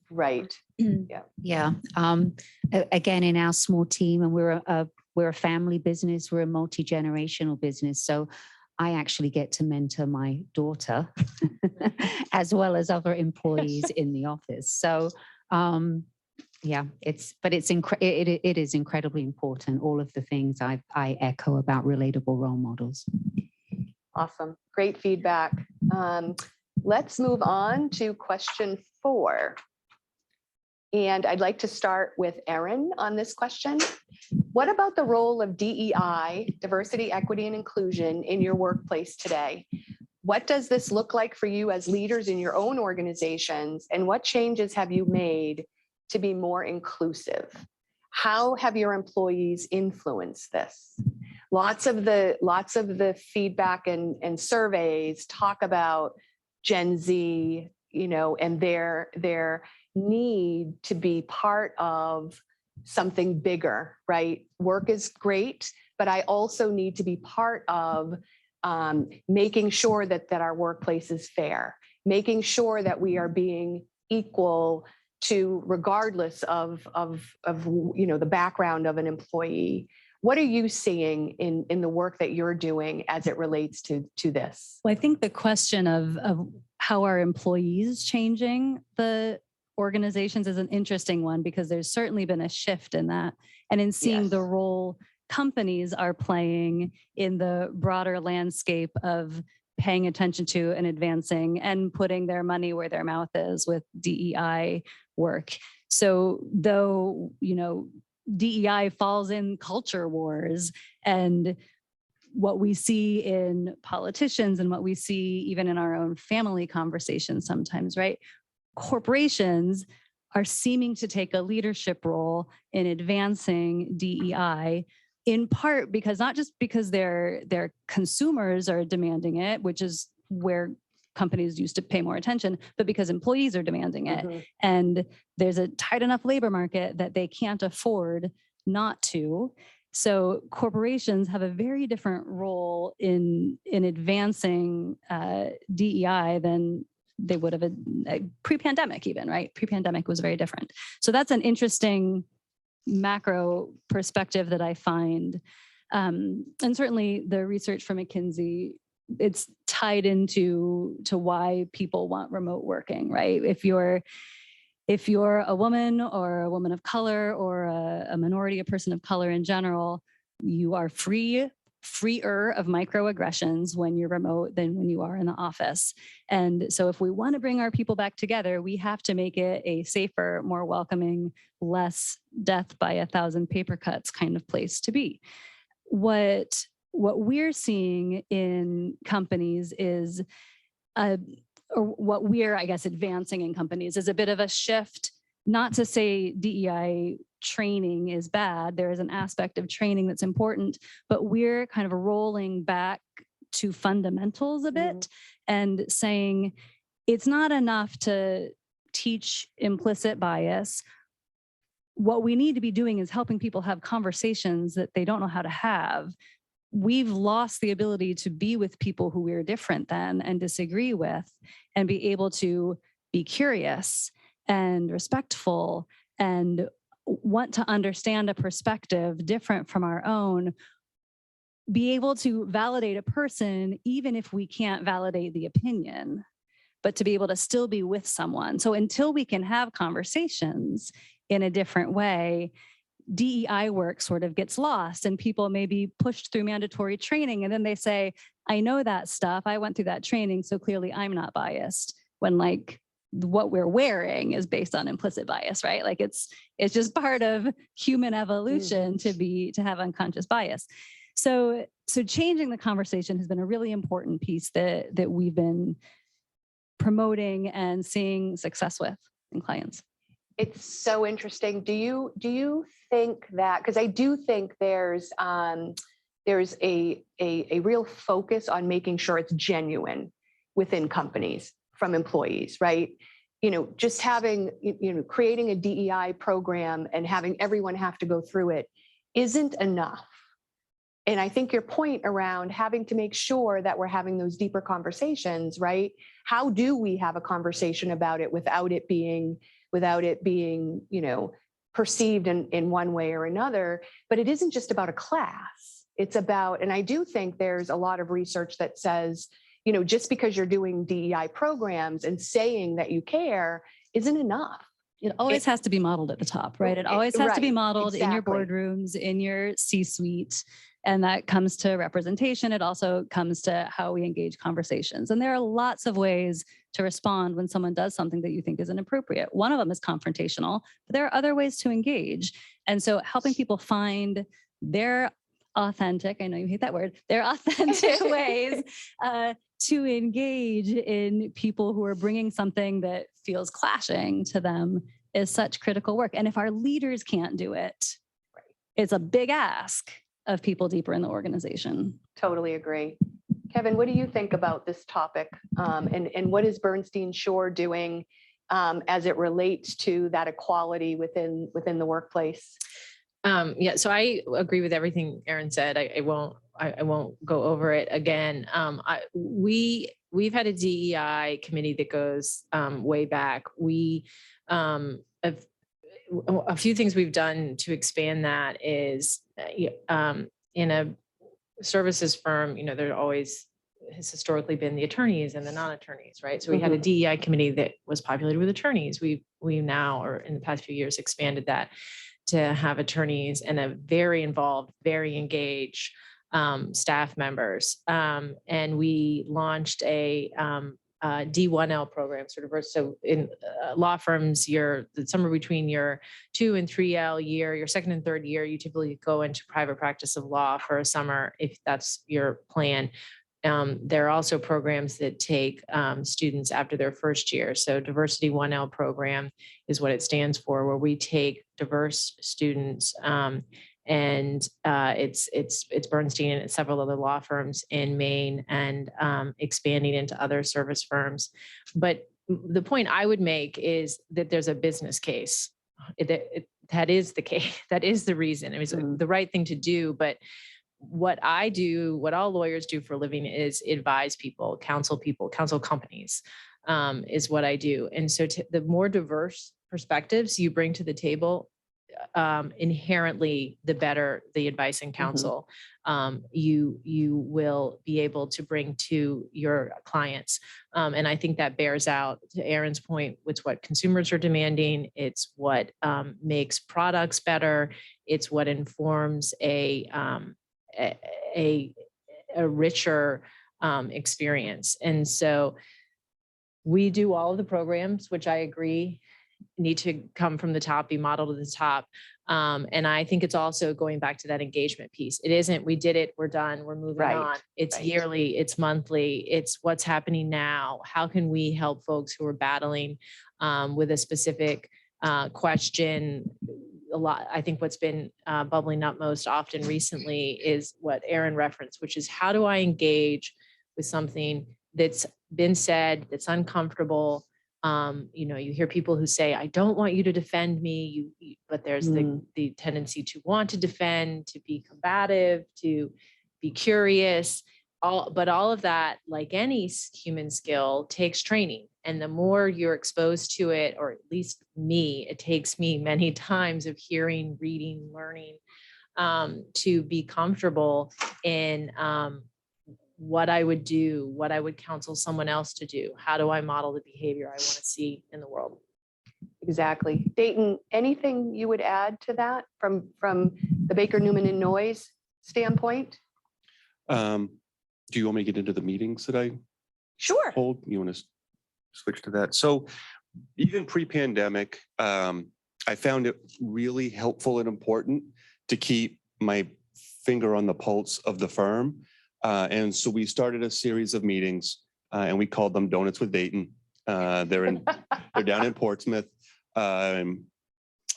Right. Yeah. Again, in our small team, and we're a family business, we're a multi-generational business. So I actually get to mentor my daughter as well as other employees in the office. So yeah, it is incredibly important. All of the things I echo about relatable role models. Awesome. Great feedback. Let's move on to question 4. And I'd like to start with Erin on this question. What about the role of DEI, diversity, equity, and inclusion in your workplace today? What does this look like for you as leaders in your own organizations? And what changes have you made to be more inclusive? How have your employees influenced this? Lots of the feedback and surveys talk about Gen Z, and their need to be part of something bigger, right? Work is great, but I also need to be part of making sure that our workplace is fair, making sure that we are being equal to regardless of the background of an employee. What are you seeing in the work that you're doing as it relates to this? Well, I think the question of how are employees changing the organizations is an interesting one, because there's certainly been a shift in that, and in seeing the role companies are playing in the broader landscape of paying attention to and advancing and putting their money where their mouth is with DEI work. So though, DEI falls in culture wars, and what we see in politicians and what we see even in our own family conversations sometimes, right? Corporations are seeming to take a leadership role in advancing DEI, in part because not just because their consumers are demanding it, which is where companies used to pay more attention, but because employees are demanding it. And there's a tight enough labor market that they can't afford not to. So corporations have a very different role in advancing DEI than they would have pre-pandemic even, right? Pre-pandemic was very different. So that's an interesting macro perspective that I find. And certainly the research from McKinsey, it's tied into why people want remote working, right? If you're a woman or a woman of color or a minority, a person of color in general, you are freer of microaggressions when you're remote than when you are in the office. And so if we want to bring our people back together, we have to make it a safer, more welcoming, less death by 1,000 paper cuts kind of place to be. What we're seeing in companies is, or what we're, I guess, advancing in companies is a bit of a shift. Not to say DEI training is bad. There is an aspect of training that's important, but we're kind of rolling back to fundamentals a bit and saying it's not enough to teach implicit bias. What we need to be doing is helping people have conversations that they don't know how to have. We've lost the ability to be with people who we're different than and disagree with, and be able to be curious and respectful and want to understand a perspective different from our own, be able to validate a person, even if we can't validate the opinion, but to be able to still be with someone. So until we can have conversations in a different way, DEI work sort of gets lost, and people may be pushed through mandatory training. And then they say, I know that stuff. I went through that training. So clearly I'm not biased, when like what we're wearing is based on implicit bias, right? Like it's just part of human evolution to have unconscious bias. So changing the conversation has been a really important piece that we've been promoting and seeing success with in clients. It's so interesting. Do you think that, because I do think there's a real focus on making sure it's genuine within companies from employees, right? Just having, creating a DEI program and having everyone have to go through it isn't enough. And I think your point around having to make sure that we're having those deeper conversations, right? How do we have a conversation about it without it being, perceived in one way or another? But it isn't just about a class. It's about, and I do think there's a lot of research that says, just because you're doing DEI programs and saying that you care isn't enough. It always has to be modeled at the top, right? It always has to be modeled in your exactly. boardrooms, in your C-suite. And that comes to representation. It also comes to how we engage conversations. And there are lots of ways to respond when someone does something that you think is inappropriate. One of them is confrontational, but there are other ways to engage. And so helping people find their authentic, I know you hate that word, their authentic ways to engage in people who are bringing something that feels clashing to them is such critical work. And if our leaders can't do it, it's a big ask of people deeper in the organization. Totally agree. Kevin, what do you think about this topic? And what is Bernstein Shore doing as it relates to that equality within the workplace? Yeah, so I agree with everything Erin said. I won't go over it again. We've had a DEI committee that goes way back. We a few things we've done to expand that is in a services firm, there always has historically been the attorneys and the non-attorneys, right? So we had a DEI committee that was populated with attorneys. We now, or in the past few years, expanded that to have attorneys and a very involved, very engaged staff members. And we launched a D1L program, so in law firms, somewhere between your 2 and 3L year, your second and third year, you typically go into private practice of law for a summer if that's your plan. There are also programs that take students after their first year. So Diversity 1L program is what it stands for, where we take diverse students and it's Bernstein and several other law firms in Maine and expanding into other service firms. But the point I would make is that there's a business case. That is the case. That is the reason. It was the right thing to do. But what I do, what all lawyers do for a living is advise people, counsel companies, is what I do. And so the more diverse perspectives you bring to the table, inherently, the better the advice and counsel you will be able to bring to your clients. And I think that bears out, to Erin's point, it's what consumers are demanding. It's what makes products better. It's what informs a richer experience. And so we do all of the programs, which I agree need to come from the top, be modeled to the top. And I think it's also going back to that engagement piece. It isn't, we did it, we're done, we're moving on. It's yearly, it's monthly, it's what's happening now. How can we help folks who are battling with a specific question? A lot, I think what's been bubbling up most often recently is what Erin referenced, which is how do I engage with something that's been said, that's uncomfortable. You hear people who say, I don't want you to defend me, but there's the tendency to want to defend, to be combative, to be curious. all of that, like any human skill, takes training. And the more you're exposed to it, or at least me, it takes me many times of hearing, reading, learning, to be comfortable in what I would do, what I would counsel someone else to do. How do I model the behavior I want to see in the world? Exactly. Dayton, anything you would add to that from the Baker Newman and Noyes standpoint? Do you want me to get into the meetings that I Sure. hold? You want to switch to that? So even pre-pandemic, I found it really helpful and important to keep my finger on the pulse of the firm. And so we started a series of meetings and we called them Donuts with Dayton. They're down in Portsmouth in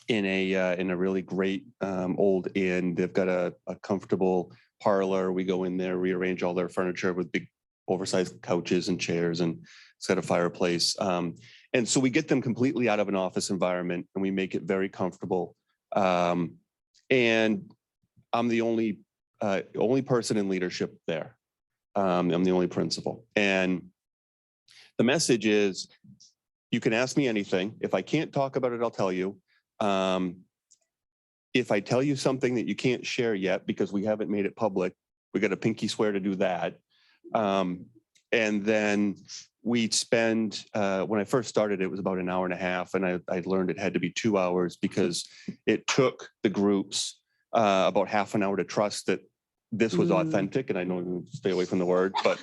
a really great old inn. They've got a comfortable parlor. We go in there, rearrange all their furniture with big oversized couches and chairs, and it's got a fireplace. And so we get them completely out of an office environment and we make it very comfortable. And I'm the only person in leadership there. I'm the only principal. And the message is, you can ask me anything. If I can't talk about it, I'll tell you. If I tell you something that you can't share yet because we haven't made it public, we got a pinky swear to do that. And then we'd spend, when I first started, it was about an hour and a half, and I learned it had to be 2 hours because it took the groups about half an hour to trust that this was authentic. And I know you stay away from the word, but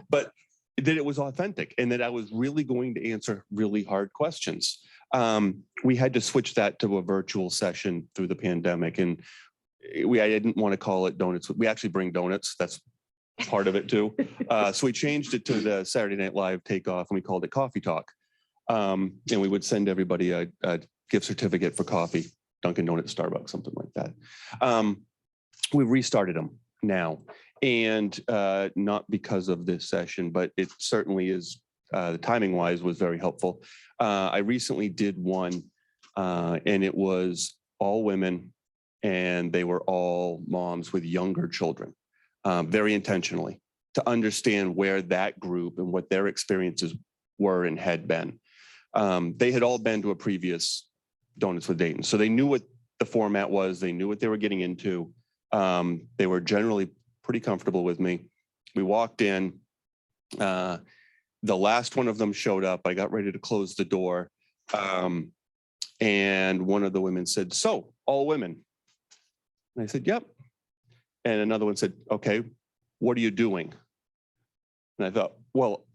but that it was authentic and that I was really going to answer really hard questions. We had to switch that to a virtual session through the pandemic, and I didn't want to call it donuts. We actually bring donuts. That's part of it too. So we changed it to the Saturday Night Live takeoff, and we called it Coffee Talk. And we would send everybody a gift certificate for coffee, Dunkin' Donuts, Starbucks, something like that. We restarted them now, and not because of this session, but it certainly is, timing wise, was very helpful. I recently did one, and it was all women, and they were all moms with younger children, very intentionally, to understand where that group and what their experiences were and had been. They had all been to a previous Donuts with Dayton, so they knew what the format was. They knew what they were getting into. They were generally pretty comfortable with me. We walked in. The last one of them showed up. I got ready to close the door. And one of the women said, "So, all women?" And I said, "Yep." And another one said, "Okay, what are you doing?" And I thought, well,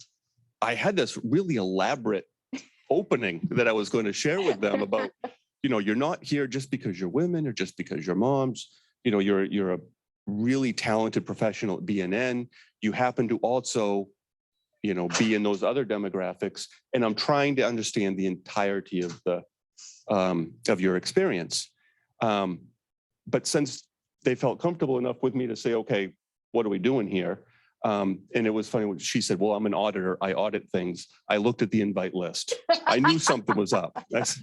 I had this really elaborate opening that I was going to share with them about, you're not here just because you're women or just because you're moms. You're a really talented professional at BNN. You happen to also, be in those other demographics. And I'm trying to understand the entirety of your experience. But since they felt comfortable enough with me to say, "Okay, what are we doing here?" And it was funny when she said, "Well, I'm an auditor. I audit things." I looked at the invite list. I knew something was up. That's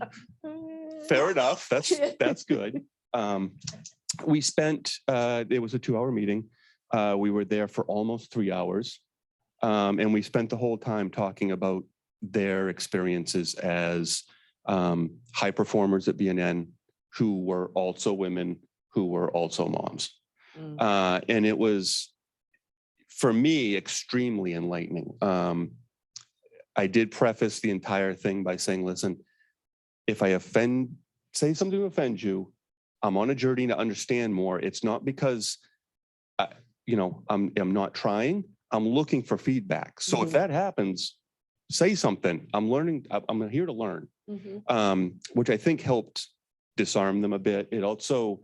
fair enough. That's good. We spent, it was a 2-hour meeting. We were there for almost 3 hours. And we spent the whole time talking about their experiences as high performers at BNN who were also women, who were also moms. And it was, for me, extremely enlightening. I did preface the entire thing by saying, listen, if I say something to offend you, I'm on a journey to understand more. It's not because, I'm not trying. I'm looking for feedback. So if that happens, say something. I'm learning. I'm here to learn, which I think helped disarm them a bit. It also,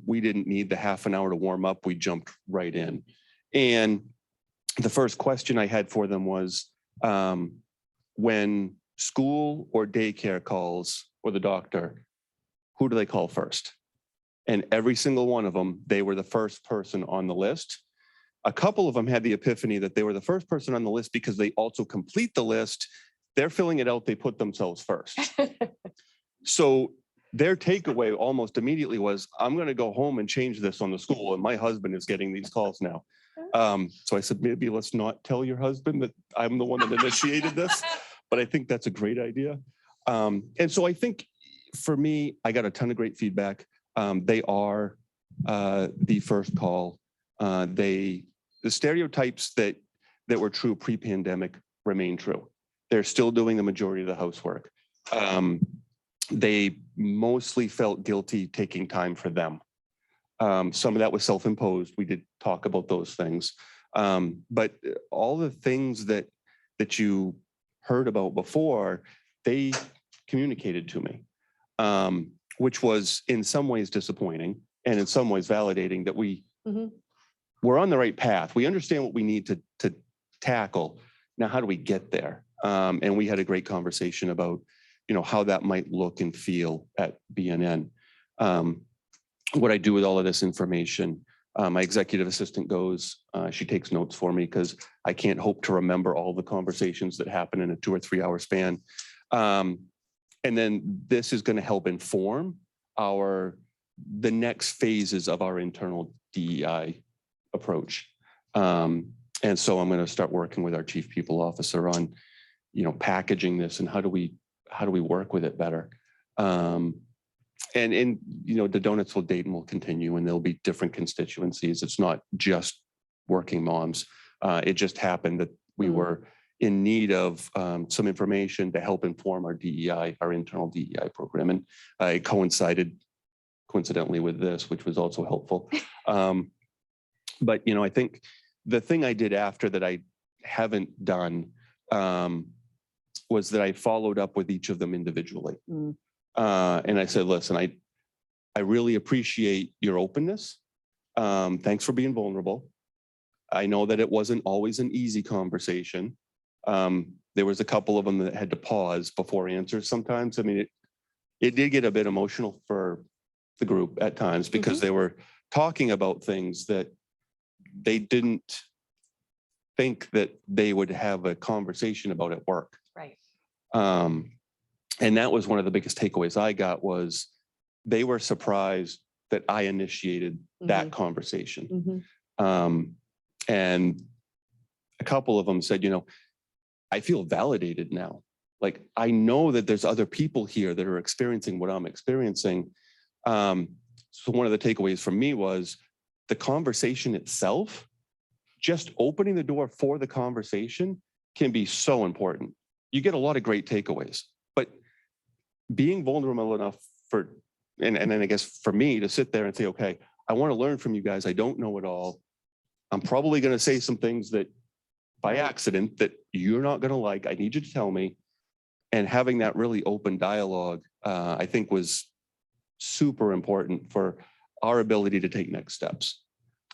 we didn't need the half an hour to warm up. We jumped right in. And the first question I had for them was, when school or daycare calls or the doctor, who do they call first? And every single one of them, they were the first person on the list. A couple of them had the epiphany that they were the first person on the list because they also complete the list. They're filling it out. They put themselves first. So their takeaway almost immediately was, I'm going to go home and change this on the school. And my husband is getting these calls now. So I said, maybe let's not tell your husband that I'm the one that initiated this, but I think that's a great idea. And so I think for me, I got a ton of great feedback. They are the first call. The stereotypes that were true pre-pandemic remain true. They're still doing the majority of the housework. They mostly felt guilty taking time for them. Some of that was self-imposed. We did talk about those things. But all the things that you heard about before, they communicated to me, which was in some ways disappointing and in some ways validating that we're on the right path. We understand what we need to tackle. Now, how do we get there? And we had a great conversation about, how that might look and feel at BNN. What I do with all of this information, my executive assistant goes, she takes notes for me because I can't hope to remember all the conversations that happen in a 2 or 3 hour span. And then this is going to help inform the next phases of our internal DEI approach. And so I'm going to start working with our chief people officer on, packaging this and how do we work with it better. And the donuts will date and will continue, and there'll be different constituencies. It's not just working moms. It just happened that we were in need of some information to help inform our DEI, our internal DEI program. And it coincided coincidentally with this, which was also helpful. But, I think the thing I did after that I haven't done was that I followed up with each of them individually. And I said, listen, I really appreciate your openness. Thanks for being vulnerable. I know that it wasn't always an easy conversation. There was a couple of them that had to pause before answers sometimes. I mean, it did get a bit emotional for the group at times because they were talking about things that they didn't think that they would have a conversation about at work. Right. And that was one of the biggest takeaways I got was they were surprised that I initiated that conversation. And a couple of them said, I feel validated now. Like, I know that there's other people here that are experiencing what I'm experiencing. So one of the takeaways from me was the conversation itself, just opening the door for the conversation can be so important. You get a lot of great takeaways, but being vulnerable enough and then I guess for me to sit there and say, okay, I want to learn from you guys. I don't know it all. I'm probably going to say some things that by accident that you're not going to like. I need you to tell me. And having that really open dialogue, I think was super important for our ability to take next steps.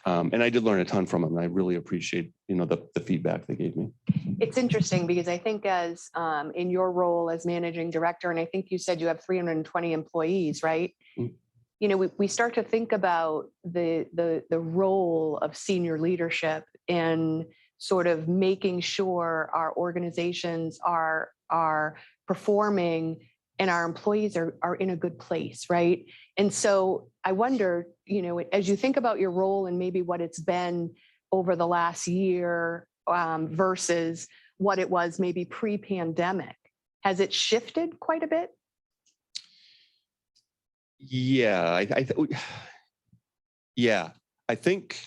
And I did learn a ton from them. And I really appreciate, the feedback they gave me. It's interesting because I think as in your role as managing director, and I think you said you have 320 employees, right? We start to think about the role of senior leadership in sort of making sure our organizations are performing and our employees are in a good place, right? And so I wonder, as you think about your role and maybe what it's been over the last year versus what it was maybe pre-pandemic, has it shifted quite a bit? Yeah, I think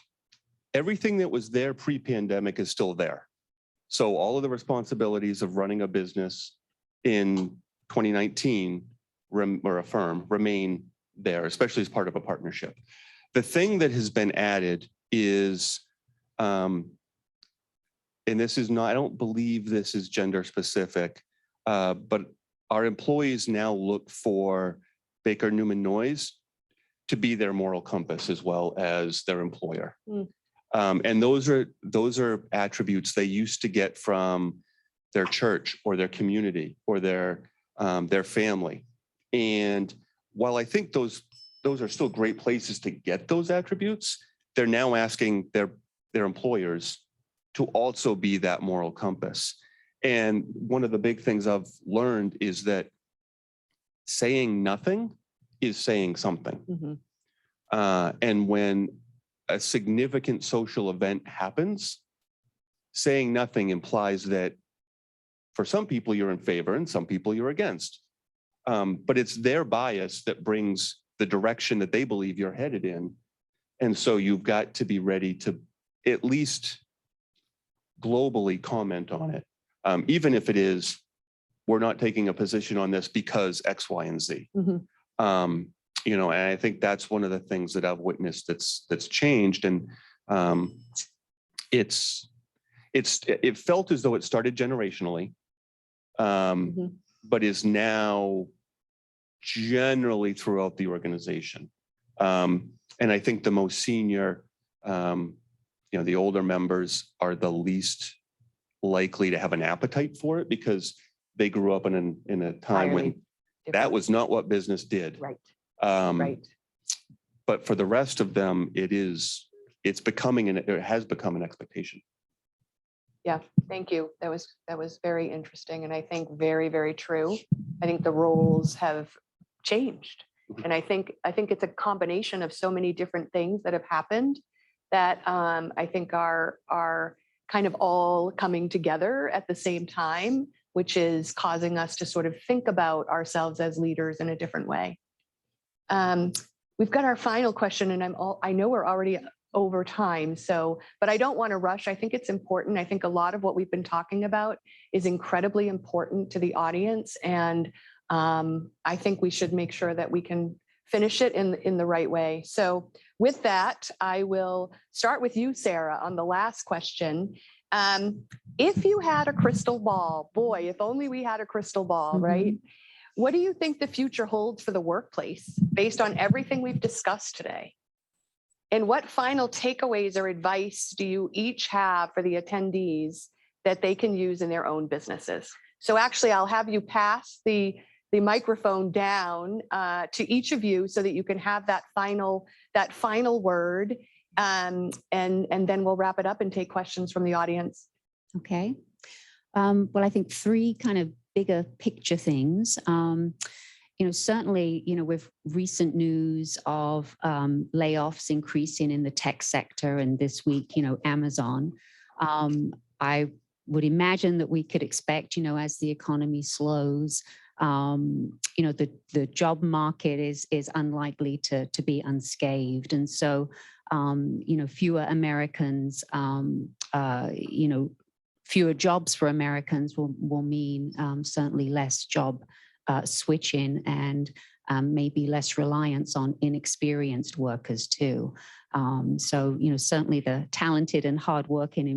everything that was there pre-pandemic is still there. So all of the responsibilities of running a business in 2019 or a firm remain there, especially as part of a partnership. The thing that has been added is, and this is not, I don't believe this is gender specific, but our employees now look for Baker Newman Noyes to be their moral compass as well as their employer. And those are attributes they used to get from their church or their community or their family. And while I think those are still great places to get those attributes, they're now asking their employers to also be that moral compass. And one of the big things I've learned is that saying nothing is saying something. Mhm. And when a significant social event happens, saying nothing implies that for some people you're in favor and some people you're against. But it's their bias that brings the direction that they believe you're headed in. And so you've got to be ready to at least globally comment on it, even if it is, we're not taking a position on this because X, Y, and Z. Mhm. You know, and I think that's one of the things that I've witnessed that's changed. And it felt as though it started generationally, but is now generally throughout the organization. And I think the most senior, you know, the older members are the least likely to have an appetite for it because they grew up in a time when Entirely that different. was not what business did. Right, Um, right. But for the rest of them, it has become an expectation. Yeah, thank you. That was very interesting, and I think very, very true. I think the roles have changed, and I think it's a combination of so many different things that have happened that I think are kind of all coming together at the same time, which is causing us to sort of think about ourselves as leaders in a different way. We've got our final question, and I know we're already over time, but I don't want to rush. I think it's important. I think a lot of what we've been talking about is incredibly important to the audience, and I think we should make sure that we can finish it in the right way. So with that, I will start with you, Sarah, on the last question. If you had a crystal ball, boy, if only we had a crystal ball, right? What do you think the future holds for the workplace based on everything we've discussed today? And what final takeaways or advice do you each have for the attendees that they can use in their own businesses? So actually, I'll have you pass the microphone down to each of you so that you can have that final word, and then we'll wrap it up and take questions from the audience. Okay. Well, I think three kind of bigger picture things. Certainly, with recent news of layoffs increasing in the tech sector, and this week, Amazon, I would imagine that we could expect, as the economy slows, the job market is unlikely to be unscathed. And so, fewer Americans, fewer jobs for Americans will mean certainly less job switching and maybe less reliance on inexperienced workers too. So, certainly the talented and hardworking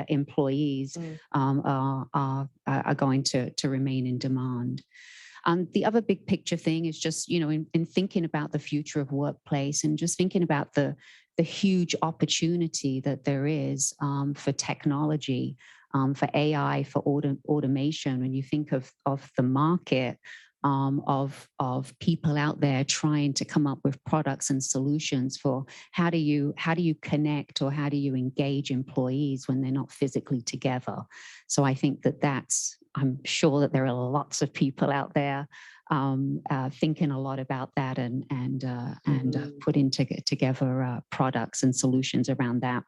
employees are going to remain in demand. The other big picture thing is just, in thinking about the future of workplace and just thinking about the huge opportunity that there is for technology, for AI, for automation. When you think of the market of people out there trying to come up with products and solutions for how do you connect or how do you engage employees when they're not physically together. So I think I'm sure that there are lots of people out there thinking a lot about that and putting together products and solutions around that.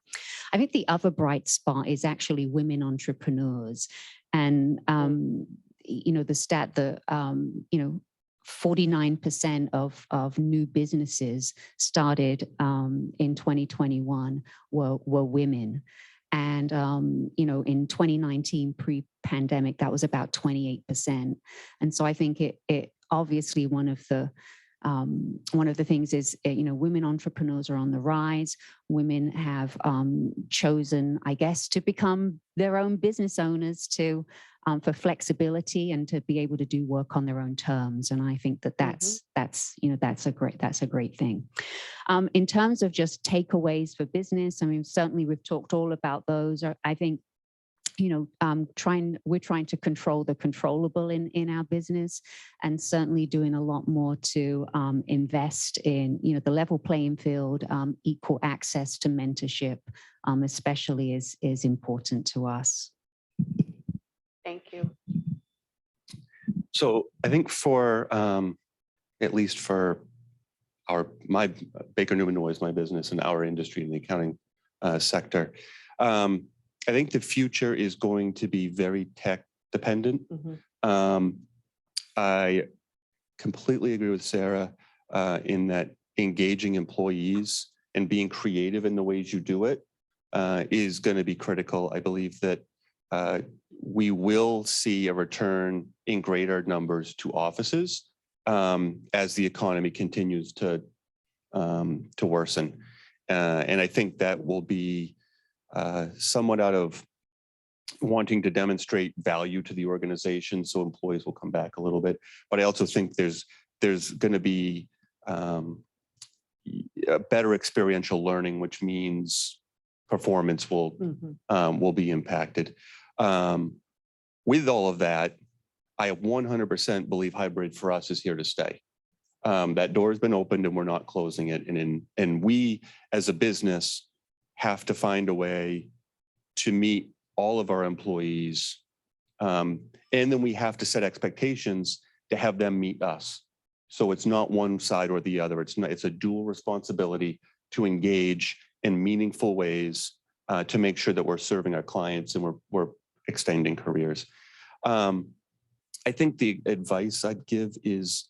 I think the other bright spot is actually women entrepreneurs, and the stat that 49% of new businesses started in 2021 were women. And, in 2019, pre-pandemic, that was about 28%. And so I think it obviously one of the things is, women entrepreneurs are on the rise. Women have chosen, I guess, to become their own business owners for flexibility and to be able to do work on their own terms. And I think that's a great thing. In terms of just takeaways for business, I mean, certainly we've talked all about those. I think, we're trying to control the controllable in our business, and certainly doing a lot more to invest in, the level playing field, equal access to mentorship, especially is important to us. Thank you. So I think for, at least for my Baker Newman Noyes, my business and our industry in the accounting sector. I think the future is going to be very tech dependent. I completely agree with Sarah in that engaging employees and being creative in the ways you do it is going to be critical. I believe that we will see a return in greater numbers to offices as the economy continues to worsen. And I think that will be somewhat out of wanting to demonstrate value to the organization, so employees will come back a little bit. But I also think there's going to be a better experiential learning, which means performance will be impacted. With all of that, I 100% believe hybrid for us is here to stay. That door has been opened and we're not closing it. And we as a business have to find a way to meet all of our employees. And then we have to set expectations to have them meet us. So it's not one side or the other. It's a dual responsibility to engage in meaningful ways to make sure that we're serving our clients and we're extending careers. I think the advice I'd give is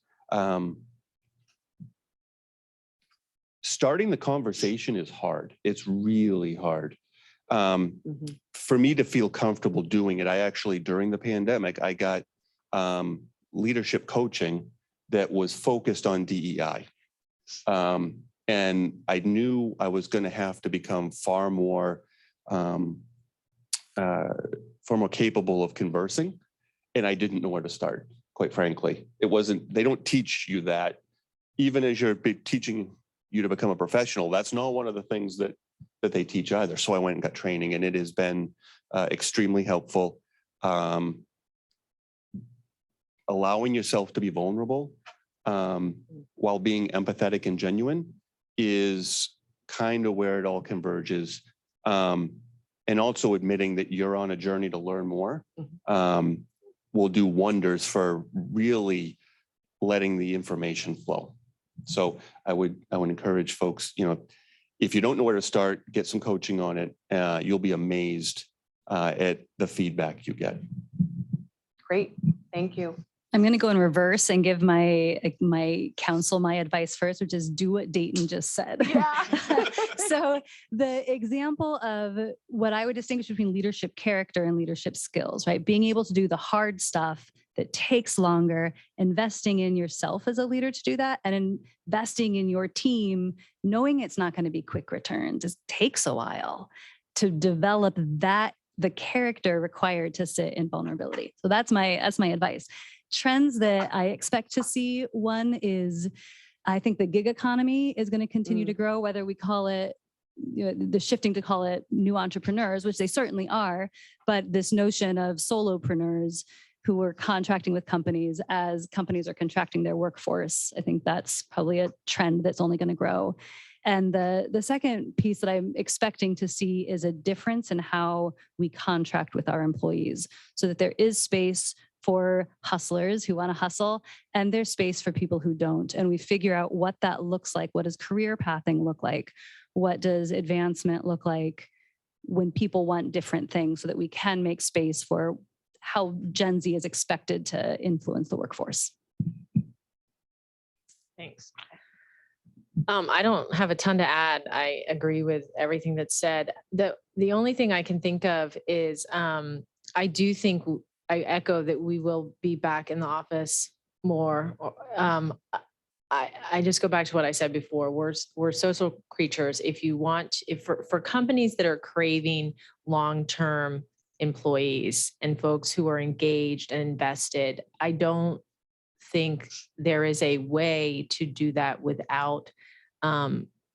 starting the conversation is hard. It's really hard. For me to feel comfortable doing it, I actually, during the pandemic, I got leadership coaching that was focused on DEI. And I knew I was going to have to become far more capable of conversing. And I didn't know where to start, quite frankly. They don't teach you that. Even as you're teaching you to become a professional, that's not one of the things that they teach either. So I went and got training, and it has been extremely helpful. Allowing yourself to be vulnerable while being empathetic and genuine is kind of where it all converges. And also admitting that you're on a journey to learn more will do wonders for really letting the information flow. So I would encourage folks, if you don't know where to start, get some coaching on it. You'll be amazed at the feedback you get. Great, thank you. I'm going to go in reverse and give my counsel my advice first, which is do what Dayton just said. Yeah. So the example of what I would distinguish between leadership character and leadership skills, right? Being able to do the hard stuff that takes longer, investing in yourself as a leader to do that, and investing in your team, knowing it's not going to be quick returns. It takes a while to develop the character required to sit in vulnerability. So that's my advice. Trends that I expect to see, one is, I think the gig economy is going to continue to grow, whether we call it, the shifting to call it new entrepreneurs, which they certainly are, but this notion of solopreneurs who are contracting with companies as companies are contracting their workforce. I think that's probably a trend that's only going to grow. And the second piece that I'm expecting to see is a difference in how we contract with our employees, so that there is space for hustlers who want to hustle, and there's space for people who don't. And we figure out what that looks like. What does career pathing look like? What does advancement look like when people want different things, so that we can make space for how Gen Z is expected to influence the workforce. Thanks. I don't have a ton to add. I agree with everything that's said. The only thing I can think of is I do think I echo that we will be back in the office more. I just go back to what I said before. We're social creatures. For companies that are craving long-term employees and folks who are engaged and invested, I don't think there is a way to do that without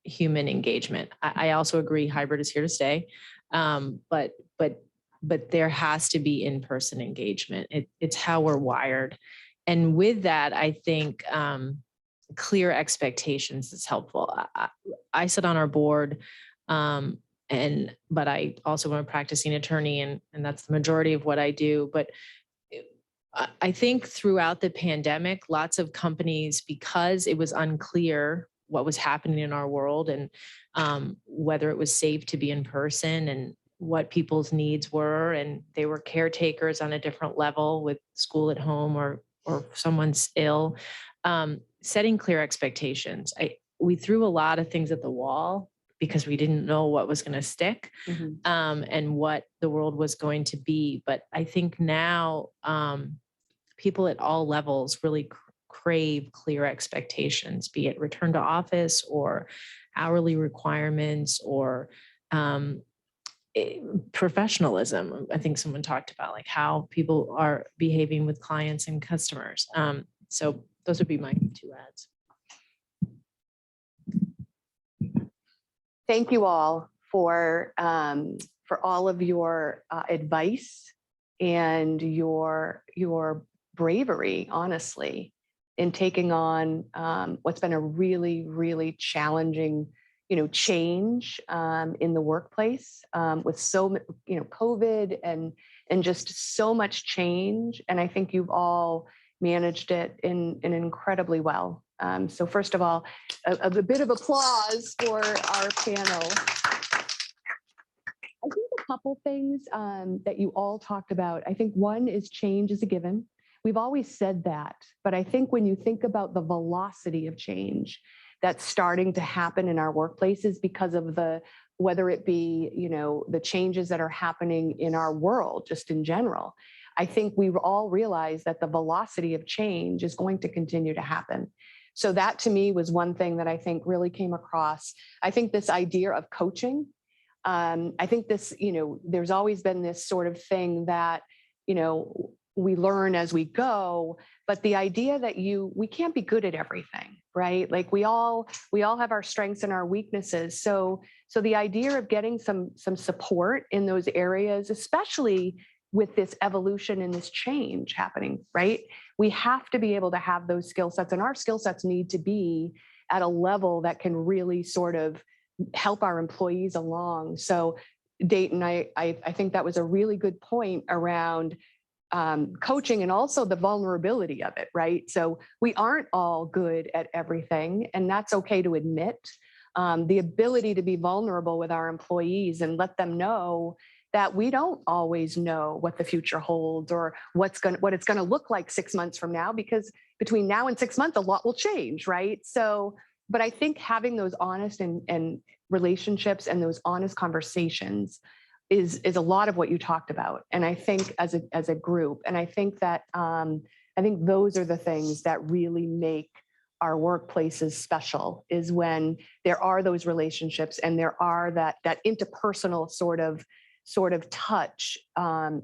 human engagement. I also agree hybrid is here to stay, but there has to be in-person engagement. It's how we're wired. And with that, I think clear expectations is helpful. I sit on our board, but I also am a practicing attorney, and that's the majority of what I do. But I think throughout the pandemic, lots of companies, because it was unclear what was happening in our world, and whether it was safe to be in person, and what people's needs were. And they were caretakers on a different level with school at home, or someone's ill. Setting clear expectations. We threw a lot of things at the wall because we didn't know what was going to stick, and what the world was going to be. But I think now people at all levels really crave clear expectations, be it return to office or hourly requirements, or professionalism. I think someone talked about like how people are behaving with clients and customers. So those would be my 2 ads. Thank you all for all of your advice and your bravery, honestly, in taking on what's been a really, really challenging, change in the workplace with COVID and just so much change. And I think you've all managed it in incredibly well. So first of all, a bit of applause for our panel. I think a couple things that you all talked about. I think one is change is a given. We've always said that, but I think when you think about the velocity of change that's starting to happen in our workplaces because of whether it be, the changes that are happening in our world, just in general, I think we've all realized that the velocity of change is going to continue to happen. So that to me was one thing that I think really came across. I think this idea of coaching, I think this, there's always been this sort of thing that, we learn as we go, but the idea that we can't be good at everything, right? Like we all have our strengths and our weaknesses. So the idea of getting some support in those areas, especially with this evolution and this change happening, right? We have to be able to have those skill sets, and our skill sets need to be at a level that can really sort of help our employees along. So Dayton, I think that was a really good point around coaching and also the vulnerability of it, right? So we aren't all good at everything, and that's okay to admit. The ability to be vulnerable with our employees and let them know that we don't always know what the future holds or what it's going to look like 6 months from now, because between now and 6 months, a lot will change, right? So, but I think having those honest and relationships and those honest conversations is a lot of what you talked about. And I think as a group, and I think that I think those are the things that really make our workplaces special, is when there are those relationships and there are that interpersonal sort of touch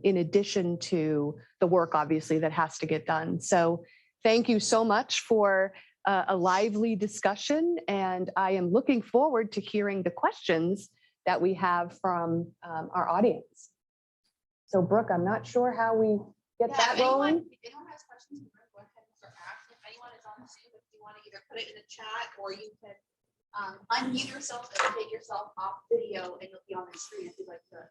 in addition to the work, obviously, that has to get done. So thank you so much for a lively discussion, and I am looking forward to hearing the questions that we have from our audience. So Brooke, I'm not sure how we get that rolling. If anyone has questions, go ahead and start asking. If anyone is on Zoom, if you want to either put it in the chat, or you can unmute yourself and take yourself off video, and you'll be on the screen if you'd like to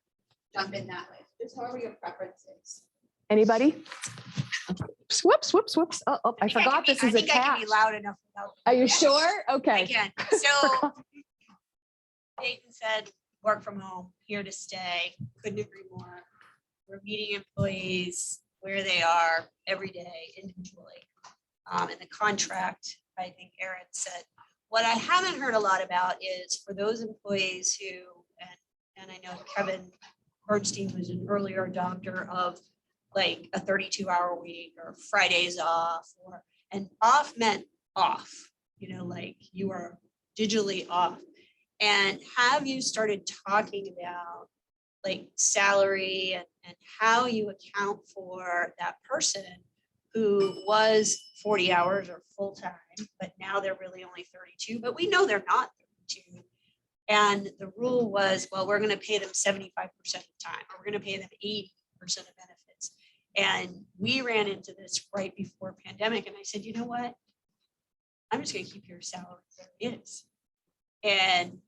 jump in that way. Just however your preference is. Anybody? Whoops. Oh, I forgot this is I think I can be attached. loud enough without. Are you sure? Okay. Again, so Dayton said, work from home, here to stay. Couldn't agree more. We're meeting employees where they are every day individually. In the contract, I think Erin said, what I haven't heard a lot about is for those employees who, and I know Kevin Bernstein was an earlier adopter of like a 32-hour week or Fridays off, and off meant off, like you are digitally off. And have you started talking about like salary and how you account for that person who was 40 hours or full time, but now they're really only 32, but we know they're not 32. And the rule was, well, we're going to pay them 75% of the time, or we're going to pay them 80% of benefits. And we ran into this right before pandemic. And I said, you know what? I'm just going to keep your salary where it is. And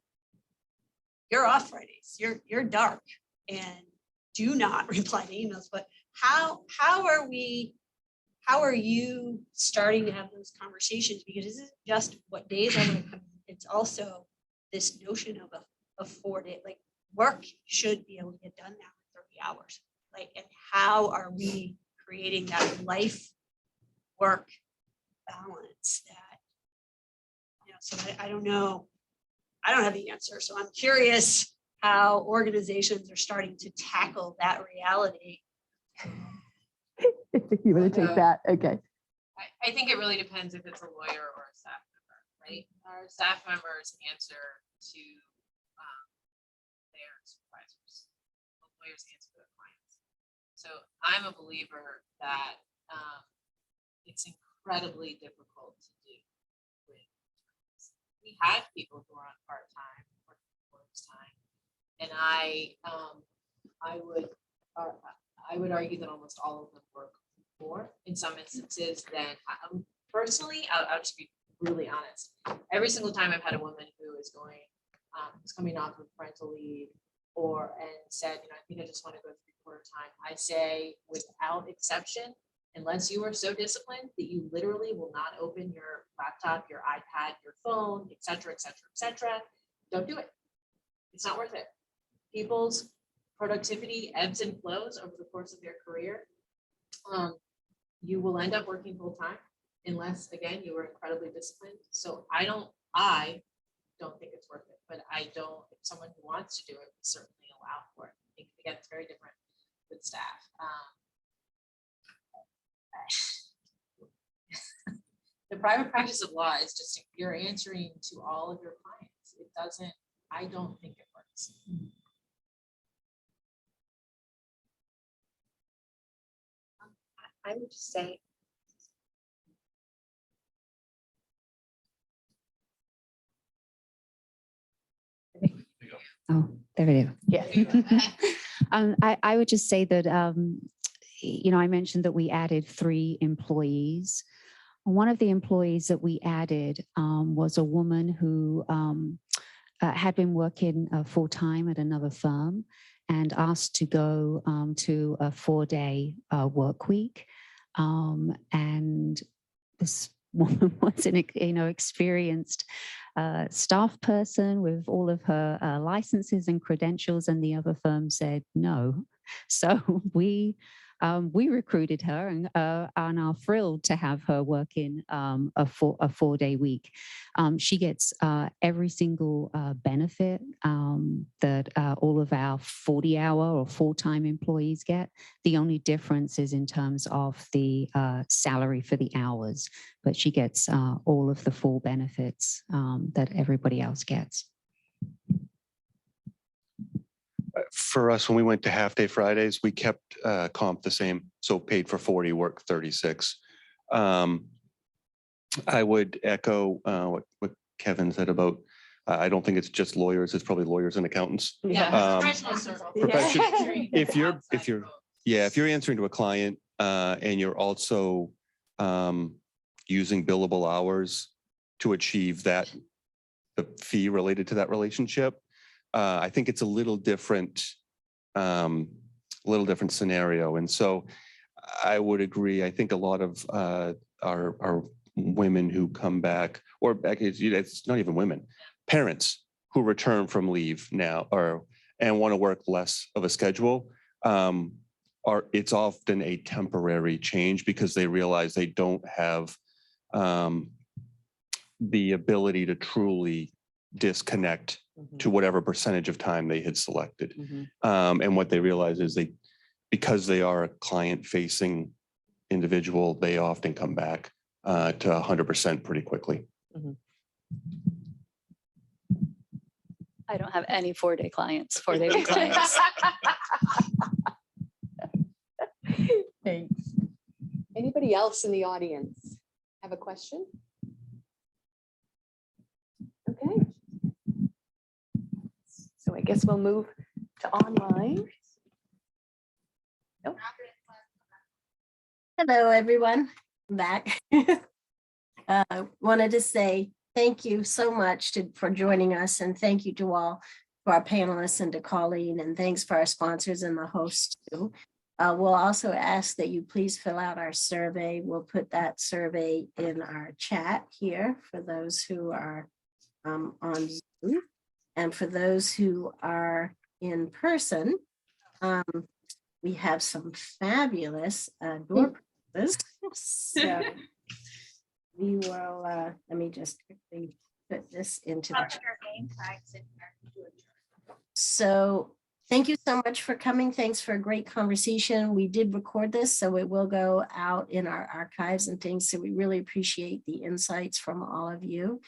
you're off Fridays, you're dark, and do not reply to emails. But how are you starting to have those conversations? Because this is just what days I want to come it's also this notion of afforded, like work should be able to get done now in 30 hours. Like, and how are we creating that life work balance that, so I don't know. I don't have the answer. So I'm curious how organizations are starting to tackle that reality. You want to take that? Okay. I think it really depends if it's a lawyer or a staff member, right? Our staff members answer to their supervisors. The lawyers answer to their clients. So I'm a believer that it's incredibly difficult to do. We have people who are on part-time or full-time, and I would argue that almost all of them work more in some instances than personally. I'll just be really honest. Every single time I've had a woman who is coming off of parental leave and said, I think I just want to go 3/4 time. I say without exception, unless you are so disciplined that you literally will not open your laptop, your iPad, your phone, et cetera, et cetera, et cetera, don't do it. It's not worth it. People's productivity ebbs and flows over the course of their career. You will end up working full time unless, again, you are incredibly disciplined. So I don't think it's worth it, but if someone who wants to do it, certainly allow for it. I think, again, it's very different with staff. The private practice of law is just, you're answering to all of your clients. I don't think it works. I would just say, Oh, there we go. Yeah. I would just say that, I mentioned that we added 3 employees. One of the employees that we added was a woman who had been working full-time at another firm and asked to go to a 4-day work week. And this woman was an experienced staff person with all of her licenses and credentials, and the other firm said no. So we recruited her and are thrilled to have her working a 4-day week. She gets every single benefit that all of our 40-hour or full-time employees get. The only difference is in terms of the salary for the hours, but she gets all of the full benefits that everybody else gets. For us, when we went to half-day Fridays, we kept comp the same. So paid for 40, work 36. I would echo what Kevin said about, I don't think it's just lawyers, it's probably lawyers and accountants. Professional circle. If you're answering to a client and you're also using billable hours to achieve the fee related to that relationship, I think it's a little different scenario. And so I would agree. I think a lot of our women who come back, or it's not even women, parents who return from leave now and want to work less of a schedule, it's often a temporary change because they realize they don't have the ability to truly disconnect to whatever percentage of time they had selected. And what they realize is because they are a client-facing individual, they often come back to 100% pretty quickly. I don't have any 4-day clients, 4-day week clients. Thanks. anybody else in the audience have a question? Okay. So I guess we'll move to online. Nope. Hello, everyone. I'm back. Wanted to say thank you so much for joining us, and thank you to all, to our panelists and to Colleen, and thanks for our sponsors and the host too. We'll also ask that you please fill out our survey. We'll put that survey in our chat here for those who are on Zoom. And for those who are in person, we have some fabulous door prizes. So we will, let me just quickly put this into the. So thank you so much for coming. Thanks for a great conversation. We did record this, so it will go out in our archives and things. So we really appreciate the insights from all of you.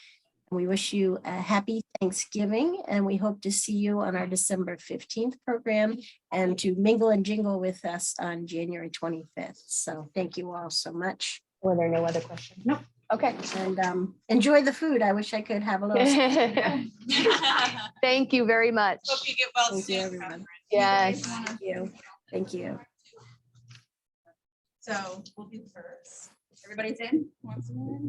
We wish you a happy Thanksgiving, and we hope to see you on our December 15th program and to mingle and jingle with us on January 25th. So thank you all so much. Were there no other questions? No. Okay. And enjoy the food. I wish I could have a little. Thank you very much. Hope you get well Thank you, soon. everyone. Catherine. Yes. Thank you. Thank you. So we'll do first. Everybody's in?